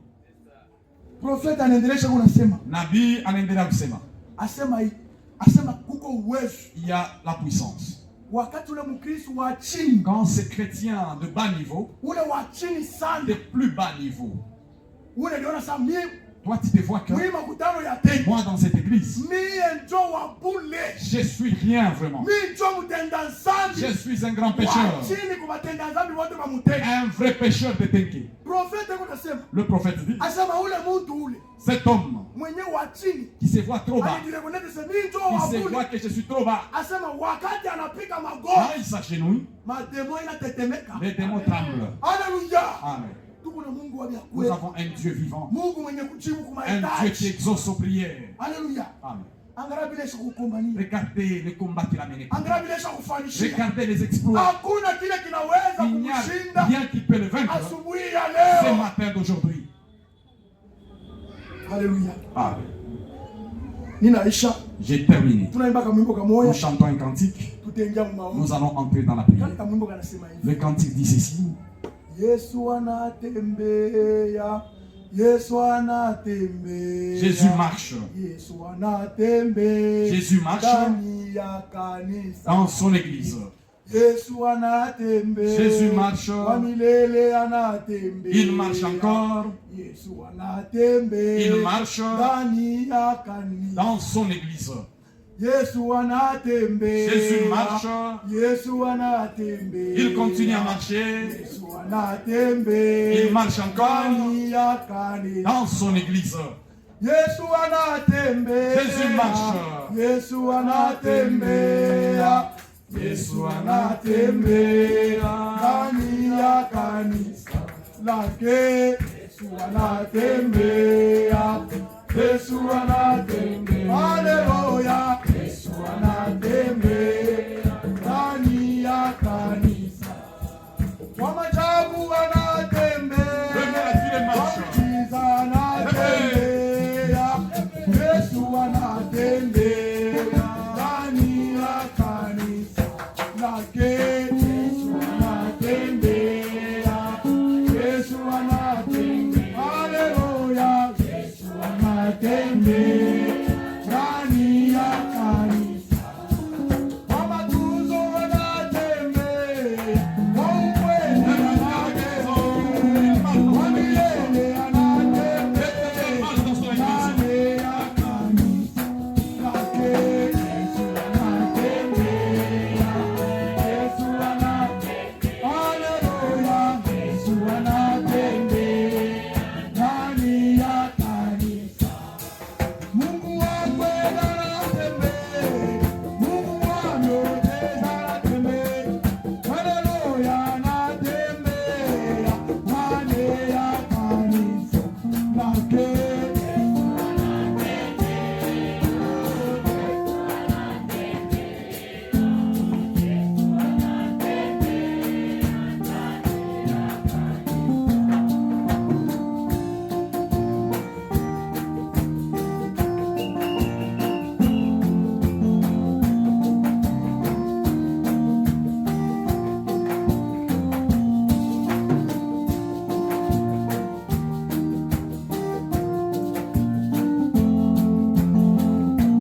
Profeta anaendelea kunasema, Nabii anaendelea kusema asema kuko uwezo. il y a la puissance. Wakati ule Mkristo wa chini, Quand ces chrétiens de bas niveau, ule wa chini sana, de plus bas niveau, ule ndio sasa mimi toi tu te vois que makutano ya tena, moi dans cette église, mimi ndio wa bule, je suis rien vraiment. mimi ndio mtenda dhambi, Je suis un grand pécheur, chini kwa watenda dhambi wote wa mtenda. un vrai pécheur de Tenke. Profeta kunasema, Le prophète dit, asema ule mtu ule cet homme mwenye wa chini qui se voit trop bas, alijirekonete mimi ndio wa qui se bule, voit que je suis trop bas, asema wakati anapiga quand magoti il s'agenouille, mademo inatetemeka. les démons tremblent. Haleluya. Amen. Tuko na Mungu wa Nous kweli, avons un Dieu vivant, Mungu mwenye kujibu kwa un Dieu qui mahitaji. exauce aux prières. Haleluya. Amen. Angalia bila kukumbania, Regardez les combats qu'il a menés. angalia bila kufanishia. Regardez les exploits. Hakuna kile kinaweza Il n'y a kumshinda rien qui peut le vaincre asubuhi ya ce leo. matin d'aujourd'hui. Haleluya. Amen. Ninaisha, J'ai terminé. tunaimba kamwimbo Nous kamoja, chantons un cantique. tutaingia maombi. Nous allons entrer dans la prière. Kale kamwimbo kanasema hivi: Le cantique dit ceci. Yesu anatembea, Yesu anatembea, Jésus marche. Yesu anatembea, Jésus marche ndani ya kanisa. dans son église. Yesu anatembea, Jésus marche. kwa milele anatembea. Il marche encore. Yesu anatembea, Il marche ndani ya kanisa. dans son église. Yesu anatembea, Jésus marche. Yesu anatembea, Il continue à marcher. Yesu anatembea, Il marche encore ndani ya kanisa. dans son église. Yesu anatembea, Jésus marche. Yesu anatembea, Yesu anatembea ndani ya kanisa lake. Yesu anatembea, Yesu anatembea. Haleluya.